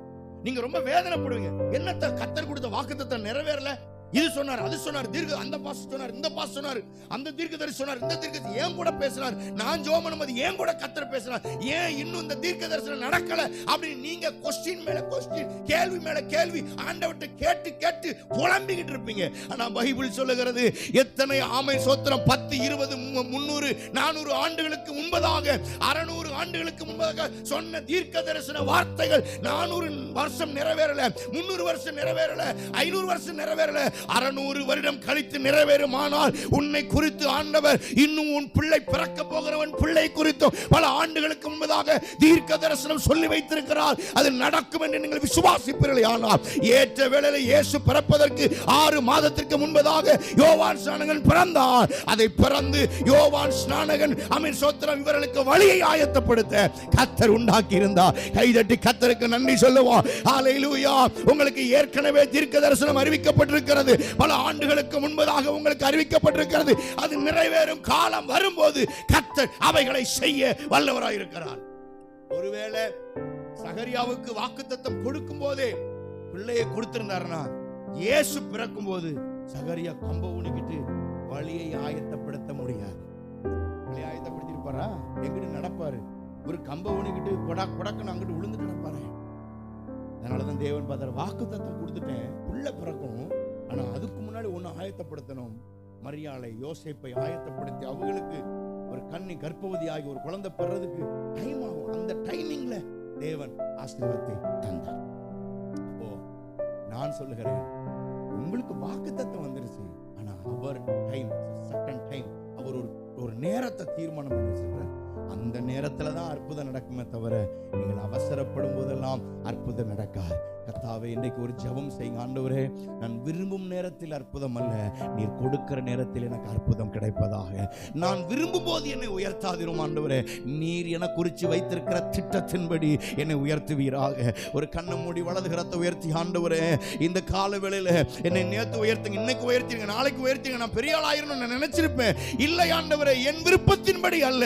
நீங்க ரொம்ப வேதனைப்படுவீங்க. என்னத்த கர்த்தர் கொடுத்த வாக்குத்தத்தை நிறைவேறல, இது சொன்னார், அது சொன்னார், தீர்க்க அந்த பாஸ் சொன்னார், இந்த பாஸ் சொன்னார், அந்த தீர்க்கதரிசி சொன்னார், இந்த தீர்க்கதரிசி ஏன் கூட பேசினார், நான் ஜெபம் பண்ணும்போது ஏன் கூட கர்த்தர் பேசினார், ஏன் இன்னும் இந்த தீர்க்க தரிசனம் நடக்கல அப்படி நீங்க கொஸ்டின் மேல கொஸ்டின், கேள்வி மேல கேள்வி ஆண்டவர்ட்ட கேட்டு கேட்டு புலம்பிக்கிட்டு இருப்பீங்க. ஆனா பைபிள் சொல்லுகிறது, எத்தனை ஆமை சோத்திரம், 10, 20, 300, 400 ஆண்டுகளுக்கு முன்பதாக, 600 ஆண்டுகளுக்கு முன்பதாக சொன்ன தீர்க்க தரிசன வார்த்தைகள் 400 வருஷம் நிறைவேறல, 300 வருஷம் நிறைவேறல, 500 வருஷம் நிறைவேறல, 600 வருடம் கழித்து நிறைவேறுமானால் உன்னை குறித்து ஆண்டவர் இன்னும் உன் பிள்ளை பிறக்க போகிறவன் பிள்ளை குறித்து பல ஆண்டுகளுக்கு முன்பதாக தீர்க்க தரிசனம் சொல்லி வைத்திருக்கிறார். அது நடக்கும் என்று நீங்கள் விசுவாசிப்பீர்கள். ஆனால் ஏற்ற வேளையில் இயேசு பிறப்பதற்கு 6 மாதத்திற்கு முன்பதாக யோவான் ஸ்நானகன் பிறந்தார். அதை பிறந்து யோவான் ஸ்நானகன் ஆமென் சோத்திரம் இவர்களுக்கு வழியை ஆயத்தப்படுத்த கர்த்தர் உண்டாக்கி இருந்தார். கைதட்டி கர்த்தருக்கு நன்றி சொல்லுவோம். ஹல்லேலூயா. உங்களுக்கு ஏற்கனவே தீர்க்க தரிசனம் அறிவிக்கப்பட்டிருக்கிறது, பல ஆண்டுகளுக்கு முன்பதாக உங்களுக்கு அறிவிக்கப்பட்டிருக்கிறது. அது நிறைவேறும் காலம் வரும்போது கர்த்தர் அவைகளை செய்ய வல்லவராய் இருக்கிறார். ஒருவேளை சகரியாவுக்கு வாக்குத்தத்தம் கொடுக்கும் போதே பிள்ளையை கொடுத்திருந்தாருன்னா, இயேசு பிறக்கும் போது சகரியா கம்ப ஊனிக்கிட்டு வழியை ஆயத்தப்படுத்த முடியாது. வழியை ஆயத்தப்படுத்திருப்பாரா? எங்கிட்டு நடப்பாரு? ஒரு கம்ப ஊனிக்கிட்டு கொடக்குன்னு அங்கிட்டு விழுந்துட்டு நடப்பாரு. அதனாலதான் தேவன் பார்த்தார், வாக்குத்தத்தம் கொடுத்துட்டேன், புள்ள பிறக்கும், ஆனா அதுக்கு முன்னாடி ஒன்னு ஆயத்தப்படுத்தணும். மரியாளை, யோசேப்பை ஆயத்தப்படுத்தி அவங்களுக்கு ஒரு கன்னி கர்ப்பவதி ஆகி ஒரு குழந்தை பெறதுக்கு டைம் ஆகும். அந்த டைமிங்ல தேவன் ஆசீர்வாதத்தை தந்தார். அப்போ நான் சொல்லுகிறேன், உங்களுக்கு வாக்குத்தத்தம் வந்துருச்சு, ஆனா அவர் டைம், செகண்ட் டைம், அவர் ஒரு நேரத்தை தீர்மானம் பண்ணி வச்சிருக்கிறார். அந்த நேரத்துல தான் அற்புதம் நடக்குமே தவிர நீங்கள் அவசரப்படும் போதெல்லாம் அற்புதம் நடக்காது. கர்த்தாவே, இன்றைக்கு ஒரு ஜெபம் செய்யுங்க. ஆண்டவரே, நான் விரும்பும் நேரத்தில் அற்புதம் அல்ல, நீர் கொடுக்கிற நேரத்தில் எனக்கு அற்புதம் கிடைப்பதாக. நான் விரும்பும் போது என்னை உயர்த்தாதிரும் ஆண்டவரே, நீர் என குறித்து வைத்திருக்கிற திட்டத்தின்படி என்னை உயர்த்துவீராக. ஒரு கண்ணை மூடி வலது கரத்தை உயர்த்தி, ஆண்டவரே, இந்த கால வேளையில என்னை நேத்து உயர்த்துங்க, இன்னைக்கு உயர்த்திங்க, நாளைக்கு உயர்த்திங்க, நான் பெரிய ஆளாயிரணும் நான் நினைச்சிருப்பேன். இல்லை ஆண்டவரே, என் விருப்பத்தின்படி அல்ல,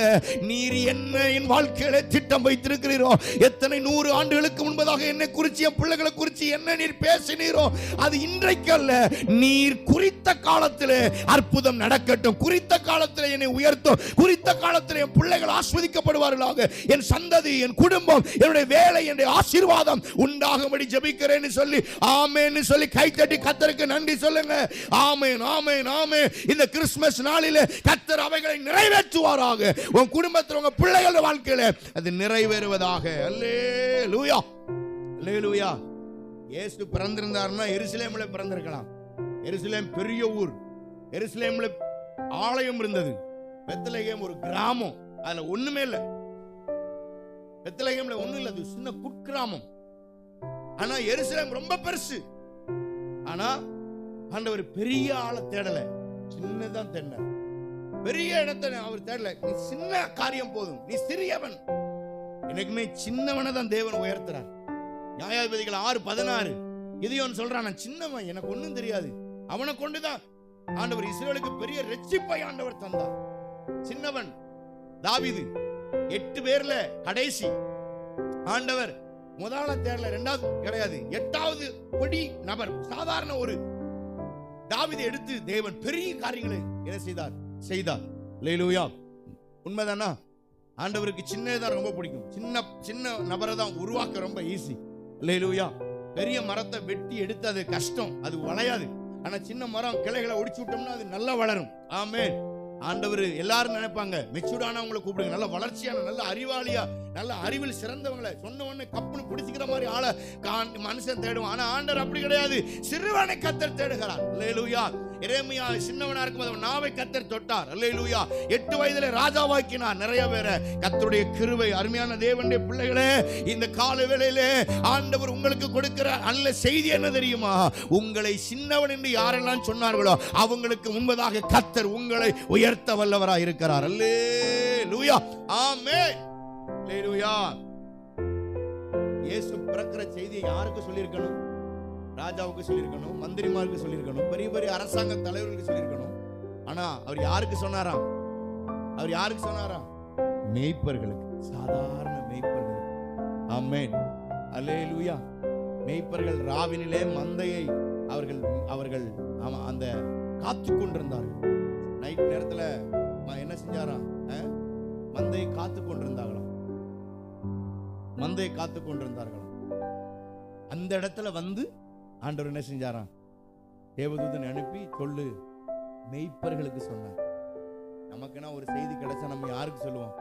நீர் என்ன என் வாழ்க்கையில திட்டம் வைத்திருக்கிறீரோ, எத்தனை 100 ஆண்டுகளுக்கு முன்பதாக என்னை குறித்து, என் பிள்ளைகளை குறித்து என்ன நீர் பேசினீரோ, அது இன்றைக்கு அல்ல, நீர் குறித்த காலத்திலே அற்புதம் நடக்கட்டும், குறித்த காலத்திலே என்னை உயர்த்தும், குறித்த காலத்திலே என் பிள்ளைகள் ஆசீர்வதிக்கப்படுவார்களாக, என் சந்ததி, என் குடும்பம், என்னுடைய வேலை, என்னுடைய ஆசீர்வாதம் உண்டாகும்படி ஜெபிக்கிறேன்னு சொல்லி ஆமென்னு சொல்லி கைத்தட்டி கர்த்தருக்கு நன்றி சொல்லுங்க. ஆமென், ஆமென், ஆமென். இந்த கிறிஸ்துமஸ் நாளிலே கர்த்தர் அவைகளை நிறைவேற்றுவாராக. உன் குடும்பத்தில், உங்க பிள்ளைகள் வாழ்க்கையில அது நிறைவேறுவதாக. அல்லேலூயா, அல்லேலூயா. இயேசு பிறந்திருந்தார்னா எருசலேமில் பிறந்திருக்கலாம். எருசலேம் பெரிய ஊர், எருசலேமில் ஆலயம் இருந்தது. பெத்லகேம் ஒரு கிராமம், அதுல ஒண்ணுமே இல்லை. பெத்லகேம்ல ஒண்ணும் இல்ல, அது சின்ன குக்கிராமம். ஆனா எருசலேம் ரொம்ப பெருசு. ஆனா ஆண்டவர் பெரிய ஆளை தேடல, சின்னதான் தேடினார். பெரிய இடத்தை அவர் தேடல. நீ சின்ன காரியம் போதும், நீ சிறியவன். எனக்குமே சின்னவனை தான் தேவன் உயர்த்துறார். நியாயாதிபதிகள் 6:16 கிதியோன் சொல்றான், நான் சின்னவன், எனக்கு ஒண்ணும் தெரியாது. அவனை கொண்டுதான் ஆண்டவர் இஸ்ரவேலுக்கு பெரிய ரட்சிப்பை ஆண்டவர் தந்தார். சின்னவன் தாவீது 8 பேர்ல கடைசி. ஆண்டவர் முதல்ல தேடல, இரண்டாவது கிடையாது, 8வது பொடி நபர், சாதாரண ஒரு தாவீதை எடுத்து தேவன் பெரிய காரியங்களை என்ன செய்தார். அல்லேலூயா. உண்மைதானா? ஆண்டவருக்கு சின்னதான் ரொம்ப பிடிக்கும். சின்ன நபரை தான் உருவாக்க ரொம்ப ஈஸி. அல்லேலூயா. பெரிய மரத்தை வெட்டி எடுத்து அது கஷ்டம், அது வளையாது. ஆனா சின்ன மரம் கிளைகளை ஒடிச்சு விட்டோம்னா அது நல்லா வளரும். ஆமென். ஆண்டவர் எல்லாரும் நினைப்பாங்க, மெச்சூர்டானவங்களை கூப்பிடுங்க, நல்ல வளர்ச்சியான, நல்ல அறிவாளியா, நல்ல அறிவில் சிறந்தவங்களை, சொன்ன உடனே கப்புன்னு பிடிச்சிக்கிற மாதிரி ஆளை மனுஷன் தேடுவான். ஆனா ஆண்டவர் அப்படி கிடையாது. சிறுவனை கர்த்தர் தேடுகிறார். அல்லேலூயா. எரேமியா சின்னவனா இருக்கும்போது அவன் நாவை கர்த்தர் தொட்டார். அல்லேலூயா. 8 வயதிலே ராஜாவாக்கினார் நிறைய பேரை. கர்த்தருடைய கிருபை. அருமையான தேவனுடைய பிள்ளைகளே, இந்த கால வேளையிலே ஆண்டவர் உங்களுக்கு கொடுக்கிற நல்ல செய்தி என்ன தெரியுமா? உங்களை சின்னவன் என்று யாரெல்லாம் சொன்னார்களோ அவங்களுக்கு முன்பதாக கர்த்தர் உங்களை உயர்த்த வல்லவராய் இருக்கிறார். அல்லேலூயா. ஆமென். அல்லேலூயா. இயேசு பிறக்கிற செய்தியை யாருக்கு சொல்லியிருக்கணும்? ராஜாவுக்கு சொல்லியிருக்கணும், மந்திரிமாருக்கு சொல்லியிருக்கணும், பெரிய பெரிய அரசாங்க தலைவர்களுக்கு சொல்லியிருக்கணும். ஆனா அவர் யாருக்கு சொன்னாராம்? மேய்ப்பர்களுக்கு, சாதாரண மேய்ப்பர்களுக்கு. ஆமென். அல்லேலூயா. மேய்ப்பர்கள் ராவினிலே மந்தையை அவர்கள் அந்த காத்து கொண்டிருந்தார்கள். நைட் நேரத்துல என்ன செஞ்சாராம்? மந்தையை காத்து கொண்டிருந்தார்களாம். அந்த இடத்துல வந்து ஆண்டவர் என்ன செஞ்சாராம்? தேவதூதனை அனுப்பி சொல்லு மேய்ப்பர்களுக்கு சொன்னார். நமக்குன்னா ஒரு செய்தி கிடைச்சா நம்ம யாருக்கு சொல்லுவோம்?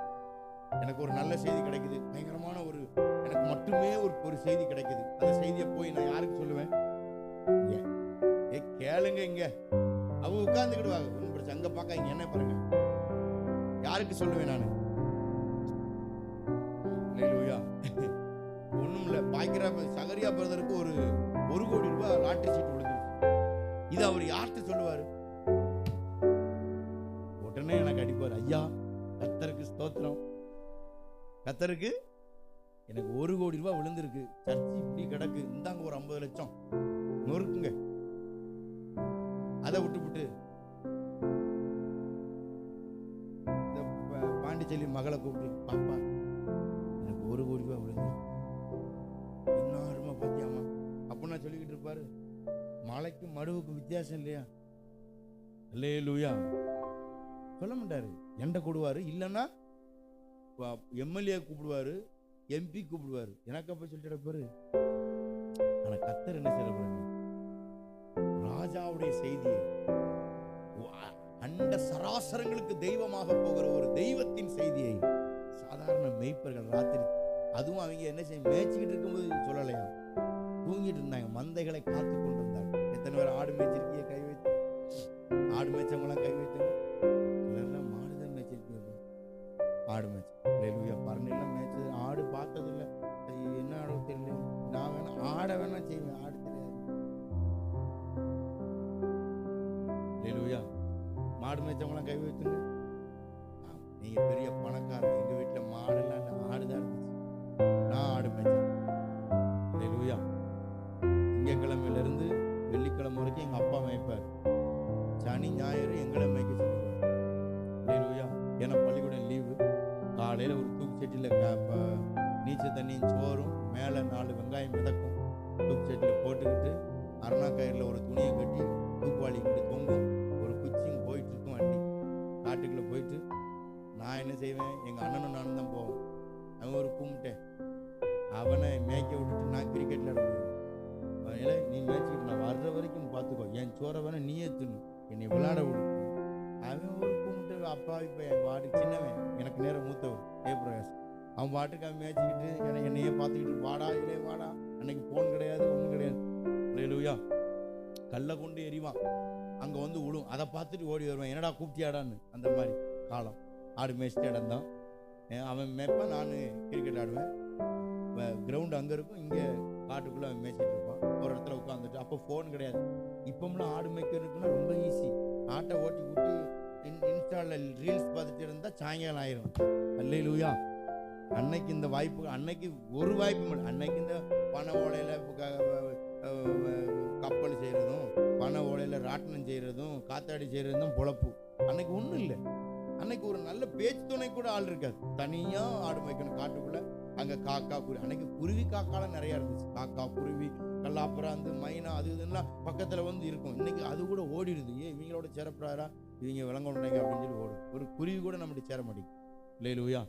எனக்கு ஒரு நல்ல செய்தி கிடைக்குது, பயங்கரமான எனக்கு மட்டுமே ஒரு செய்தி கிடைக்குது, அந்த செய்தியை போய் நான் யாருக்கு சொல்லுவேன்? கேளுங்க, இங்க அவங்க உட்கார்ந்துக்கிடுவாங்க, ஒன்றும் பிரச்சனை, அங்க பார்க்க இங்க என்ன பாருங்க, யாருக்கு சொல்லுவேன் நானு? ஒண்ணும் இல்ல, பாய்க்கிற சகரியா பிரதருக்கு ஒரு 1 கோடி ரூபாய் லாட்டரி சீட்டு விழுந்துருச்சு. இது அவர் யார்கிட்ட சொல்லுவாரு? உடனே எனக்கு அடிப்பார், ஐயா கர்த்தருக்கு ஸ்தோத்திரம், கர்த்தருக்கு எனக்கு 1 கோடி ரூபாய் விழுந்திருக்கு, சர்ச்சு இப்படி கிடக்கு, இந்தாங்க ஒரு 50 லட்சம் நொறுக்குங்க. அதை விட்டு பாண்டிச்சேரி மகளை கூப்பிட்டு, பாப்பா எனக்கு 1 கோடி ரூபாய் விழுந்து என்னாருமா பாத்தியாமா அப்படின்னா சொல்லிக்கிட்டு இருப்பாரு. மலைக்கு மடுவுக்கு வித்தியாசம் இல்லையா? அல்லேலூயா. சொல்ல மாட்டாரு. எண்ட கூடுவாரு, இல்லைன்னா எம்எல்ஏ கூப்பிடுவாரு, எம்பி கூப்பிடுவாரு. எனக்கு அப்ப சொல்லிட்டு பாரு. ஆனா கர்த்தர் என்ன செய்யறாரு? ராஜாவுடைய செய்தியை, அண்ட சராசரங்களுக்கு தெய்வமாக போகிற ஒரு தெய்வத்தின் செய்தியை சாதாரண மேய்ப்பர்கள் ராத்திரி, அதுவும் அவங்க என்ன செய்ய மேய்ச்சிக்கிட்டு இருக்கும்போது சொல்லலையா, தூங்கிட்டு இருந்தாங்க, மந்தைகளை காத்து கொண்டு இருந்தாங்க. எத்தனை பேர் ஆடு மேய்ச்சிருக்கீங்க? கை வைத்து. ஆடு மேய்ச்சவங்களாம் கை வைத்துங்க. இல்லைன்னா மாடுதான் மேய்ச்சிருக்கீங்க. ஆடு மேய்ச்சி பரணிலாம் மேய்ச்சது, ஆடு பார்த்தது இல்லை, என்ன ஆடோ தெரியல. நான் வேணா ஆடை வேணா செய்வேன், ஆடு தெரியாது. மாடு மேய்ச்சவங்களாம் கை வைத்துங்க. நீங்க பெரிய பணக்காரங்க. எங்க வீட்டுல மாடெல்லாம் இல்லை, ஆடுதான் இருந்துச்சு. நான் ஆடு மேய்ச்சேன். திங்கக்கிழமையில இருந்து வெள்ளிக்கிழமை வரைக்கும் எங்க அப்பா மேய்ப்பார். சனி ஞாயிறு எங்களை மேய்க்க சொல்லுவார். ஏன்னா பள்ளிக்கூடம் லீவு. காலையில ஒரு தூக்கு செட்டில நீச்சல் தண்ணியும் சோறும், மேல 4 வெங்காயம் மிதக்கும், தூக்கு செட்டில போட்டுக்கிட்டு அரணா கயிறுல ஒரு துணியை கட்டி தூக்குவாளி கிட்ட தொங்கும், ஒரு குச்சியும் போயிட்டு இருக்கும். வண்டி காட்டுக்குள்ள போயிட்டு நான் என்ன செய்வேன், எங்க அண்ணனும் நானும் தான் போவோம். அவன் ஒரு கும்பிட்டேன், அவனை மேய்க்க விட்டுட்டு நான் கிரிக்கெட்ல விடுவேன். நீ மேய்ச்சிக்கிட்டு நான் வர்ற வரைக்கும் பார்த்துக்கோ, என் சோறை வேணா நீயே தின்னு, என்னை விளையாட விடு. அவன் ஒரு கும்பிட்டு அப்பா இப்போ என் பாட்டுக்கு சின்னவன், எனக்கு நேரம் மூத்தவன் ஜெயபிரகாஷ், அவன் பாட்டுக்கு அவன் மேய்ச்சிக்கிட்டு என்னையே பார்த்துக்கிட்டு வாடா இல்லை வாடா. அன்னைக்கு போன் கிடையாது, ஒன்றும் கிடையாது. அல்லேலூயா. கல்லை கொண்டு எறிவான், அங்கே வந்து விழும், அதை பார்த்துட்டு ஓடி வருவான், என்னடா கூப்பிட்டியாடான்னு. அந்த மாதிரி காலம் ஆடு மேய்ச்சிட்ட இடம் தான். அவன் மேய்ப்பான், நான் கிரிக்கெட் ஆடுவேன். கிரவுண்டு அங்கே இருக்கும், இங்கே காட்டுக்குள்ளே அவன் மேய்ச்சிட்டு இருப்பான். ஒரு இடத்துல உட்காந்துட்டு. அப்போ ஃபோன் கிடையாது. இப்போம்லாம் ஆடு மேய்க்கிறதுக்குன்னா ரொம்ப ஈஸி. ஆட்டை ஓட்டி விட்டு இன்ஸ்டாவில் ரீல்ஸ் பார்த்துட்டு இருந்தால் சாயங்காலம் ஆயிரும். அல்லேலூயா. அன்னைக்கு இந்த வாய்ப்பு, அன்னைக்கு ஒரு வாய்ப்பு இல்லை. அன்னைக்கு இந்த பனை ஓலையில் கப்பல் செய்கிறதும், பனை ஓலையில் ராட்டினம் செய்கிறதும், காத்தாடி செய்கிறதும் பொழப்பு. அன்னைக்கு ஒன்றும் இல்லை. அன்னைக்கு ஒரு நல்ல பேச்சு துணை கூட ஆள் இருக்காது. தனியாக ஆடு மேய்க்கணும் காட்டுக்குள்ளே. அங்கே காக்கா குருவி, அன்னைக்கு குருவி காக்காலாம் நிறையா இருந்துச்சு. காக்கா குருவி கல்லாப்புறம் அந்த மைனா அது இதெல்லாம் பக்கத்தில் வந்து இருக்கும். இன்னைக்கு அது கூட ஓடிடுது. இவங்களோட சேரப்படாரா, இவங்க விளங்கணுங்க அப்படின்னு சொல்லி ஓடும். ஒரு குருவி கூட நம்மகிட்ட சேர மாட்டேங்குது. இல்லையா?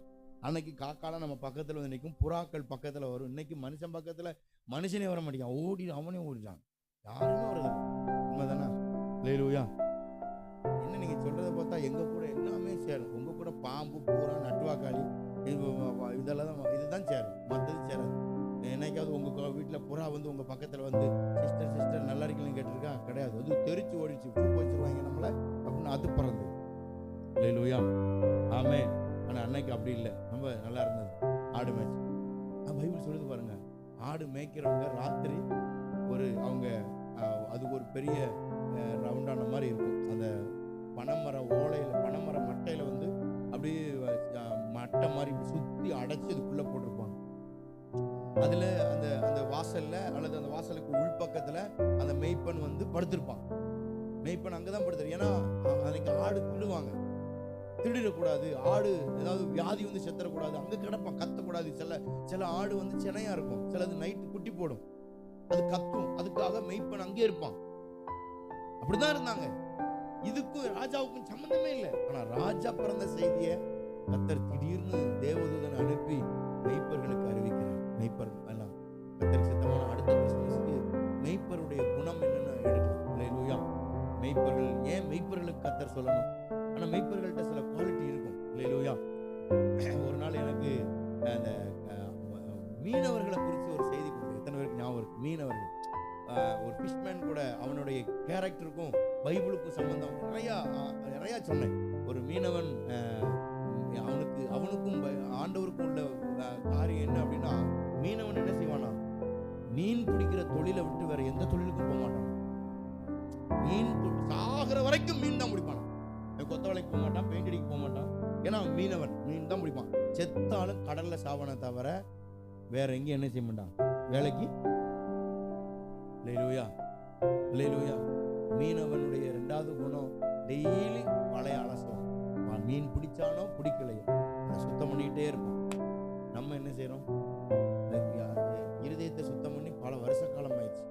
அன்னைக்கு காக்காலாம் நம்ம பக்கத்தில் வந்து நிற்கும், புறாக்கள் பக்கத்தில் வரும். இன்னைக்கு மனுஷன் பக்கத்தில் மனுஷனே வர மாட்டேங்கான், ஓடி அவனே ஓடிட்டான், யாருமே வருது. உண்மைதானா? இல்லையா? என்ன நீங்கள் சொல்கிறத பார்த்தா எங்கள் கூட எல்லாமே சேரும். உங்கள் கூட பாம்பு, பூரா, நட்டுவாக்காளி இதெல்லாம் தான், இதுதான் சேரும், மற்றது சேராது. என்னைக்காவது உங்கள் வீட்டில் புறா வந்து உங்கள் பக்கத்தில் வந்து சிஸ்டர் நல்லா இருக்கீங்கன்னு கேட்டிருக்கா? கிடையாது. அது தெரிச்சு ஓடிச்சு, பூ வச்சுருவாங்க நம்மளை அப்படின்னு அது பறந்து. இல்லையா? ஆமே. ஆனால் அன்னைக்கு அப்படி இல்லை, ரொம்ப நல்லா இருந்தது ஆடு மேய்ச்சி. பைபிள் சொல்லுது பாருங்க, ஆடு மேய்க்கிறவங்க ராத்திரி ஒரு அவங்க அதுக்கு ஒரு பெரிய ரவுண்டான மாதிரி இருக்கும். அந்த பனைமர ஓலையில், பனைமர மட்டையில் வந்து அப்படியே மட்டை மாதிரி சுற்றி அடைச்சி அதுக்குள்ளே போட்டிருப்பாங்க. அதில் அந்த அந்த வாசலில் அல்லது அந்த வாசலுக்கு உள்பக்கத்தில் அந்த மெய்ப்பன் வந்து படுத்திருப்பான். மெய்ப்பன் அங்கே தான் படுத்துரு. ஏன்னா அன்னைக்கு ஆடு திருடுவாங்க, திருடிடக்கூடாது. ஆடு ஏதாவது வியாதி வந்து செத்துறக்கூடாது, அங்கே கிடப்பான், கத்தக்கூடாது. சில ஆடு வந்து சென்னையாக இருக்கும், சிலது நைட்டு குட்டி போடும், அது கத்தும். அதுக்காக மெய்ப்பன் அங்கே இருப்பான். அப்படிதான் இருந்தாங்க. இதுக்கும் ராஜாவுக்கும் சம்பந்தமே இல்லை. ஆனா ராஜா பிறந்த செய்தியை கர்த்தர் திடீர்னு தேவதூதனை அனுப்பி மெய்ப்பர்களுக்கு அறிவிக்கிறார். மெய்ப்பர்கள் எல்லாம் கர்த்தருக்கு சித்தமான அடுத்த கிறிஸ்துமஸ்க்கு மெய்ப்பருடைய குணம் என்னன்னு எடுக்கலாம். அல்லேலூயா. மெய்ப்பர்கள் ஏன் மெய்ப்பர்களுக்கு கர்த்தர் சொல்லணும்? ஆனா மெய்ப்பர்கள்ட்ட சில குவாலிட்டி இருக்கும். அல்லேலூயா. ஒரு நாள் எனக்கு அந்த மீனவர்களை குறித்து ஒரு செய்தி கொடுத்து, எத்தனை பேருக்கு ஞாபகம் இருக்கு? மீனவர்கள், ஒரு ஃபிஷ்மேன் கூட அவனுடைய கேரக்டருக்கும் பைபிளுக்கும் சம்பந்தம் நிறையா சொன்னேன். ஒரு மீனவன், அவனுக்கும் ஆண்டவருக்கும் உள்ள காரியம் என்ன அப்படின்னா, மீனவன் என்ன செய்வானா, மீன் பிடிக்கிற தொழிலை விட்டு வேற எந்த தொழிலுக்கும் போக மாட்டான். மீன் சாகிற வரைக்கும் மீன் தான் பிடிப்பான். கொத்த வேலைக்கு போக மாட்டான், பெயிண்ட் அடிக்க போக மாட்டான். ஏன்னா மீனவன் மீன் தான் பிடிப்பான். செத்தாலும் கடல்ல சாவனை தவிர வேற எங்கேயும் என்ன செய்ய மாட்டான் வேலைக்கு. அல்லேலூயா. அல்லேலூயா. மீனவனுடைய இரண்டாவது குணம், டெய்லி வலைய அலசுவான். மீன் பிடிச்சானோ பிடிக்கலையோ அதை சுத்தம் பண்ணிக்கிட்டே இருப்பான். நம்ம என்ன செய்யறோம்? இருதயத்தை சுத்தம் பண்ணி பல வருஷ காலம் ஆயிடுச்சு.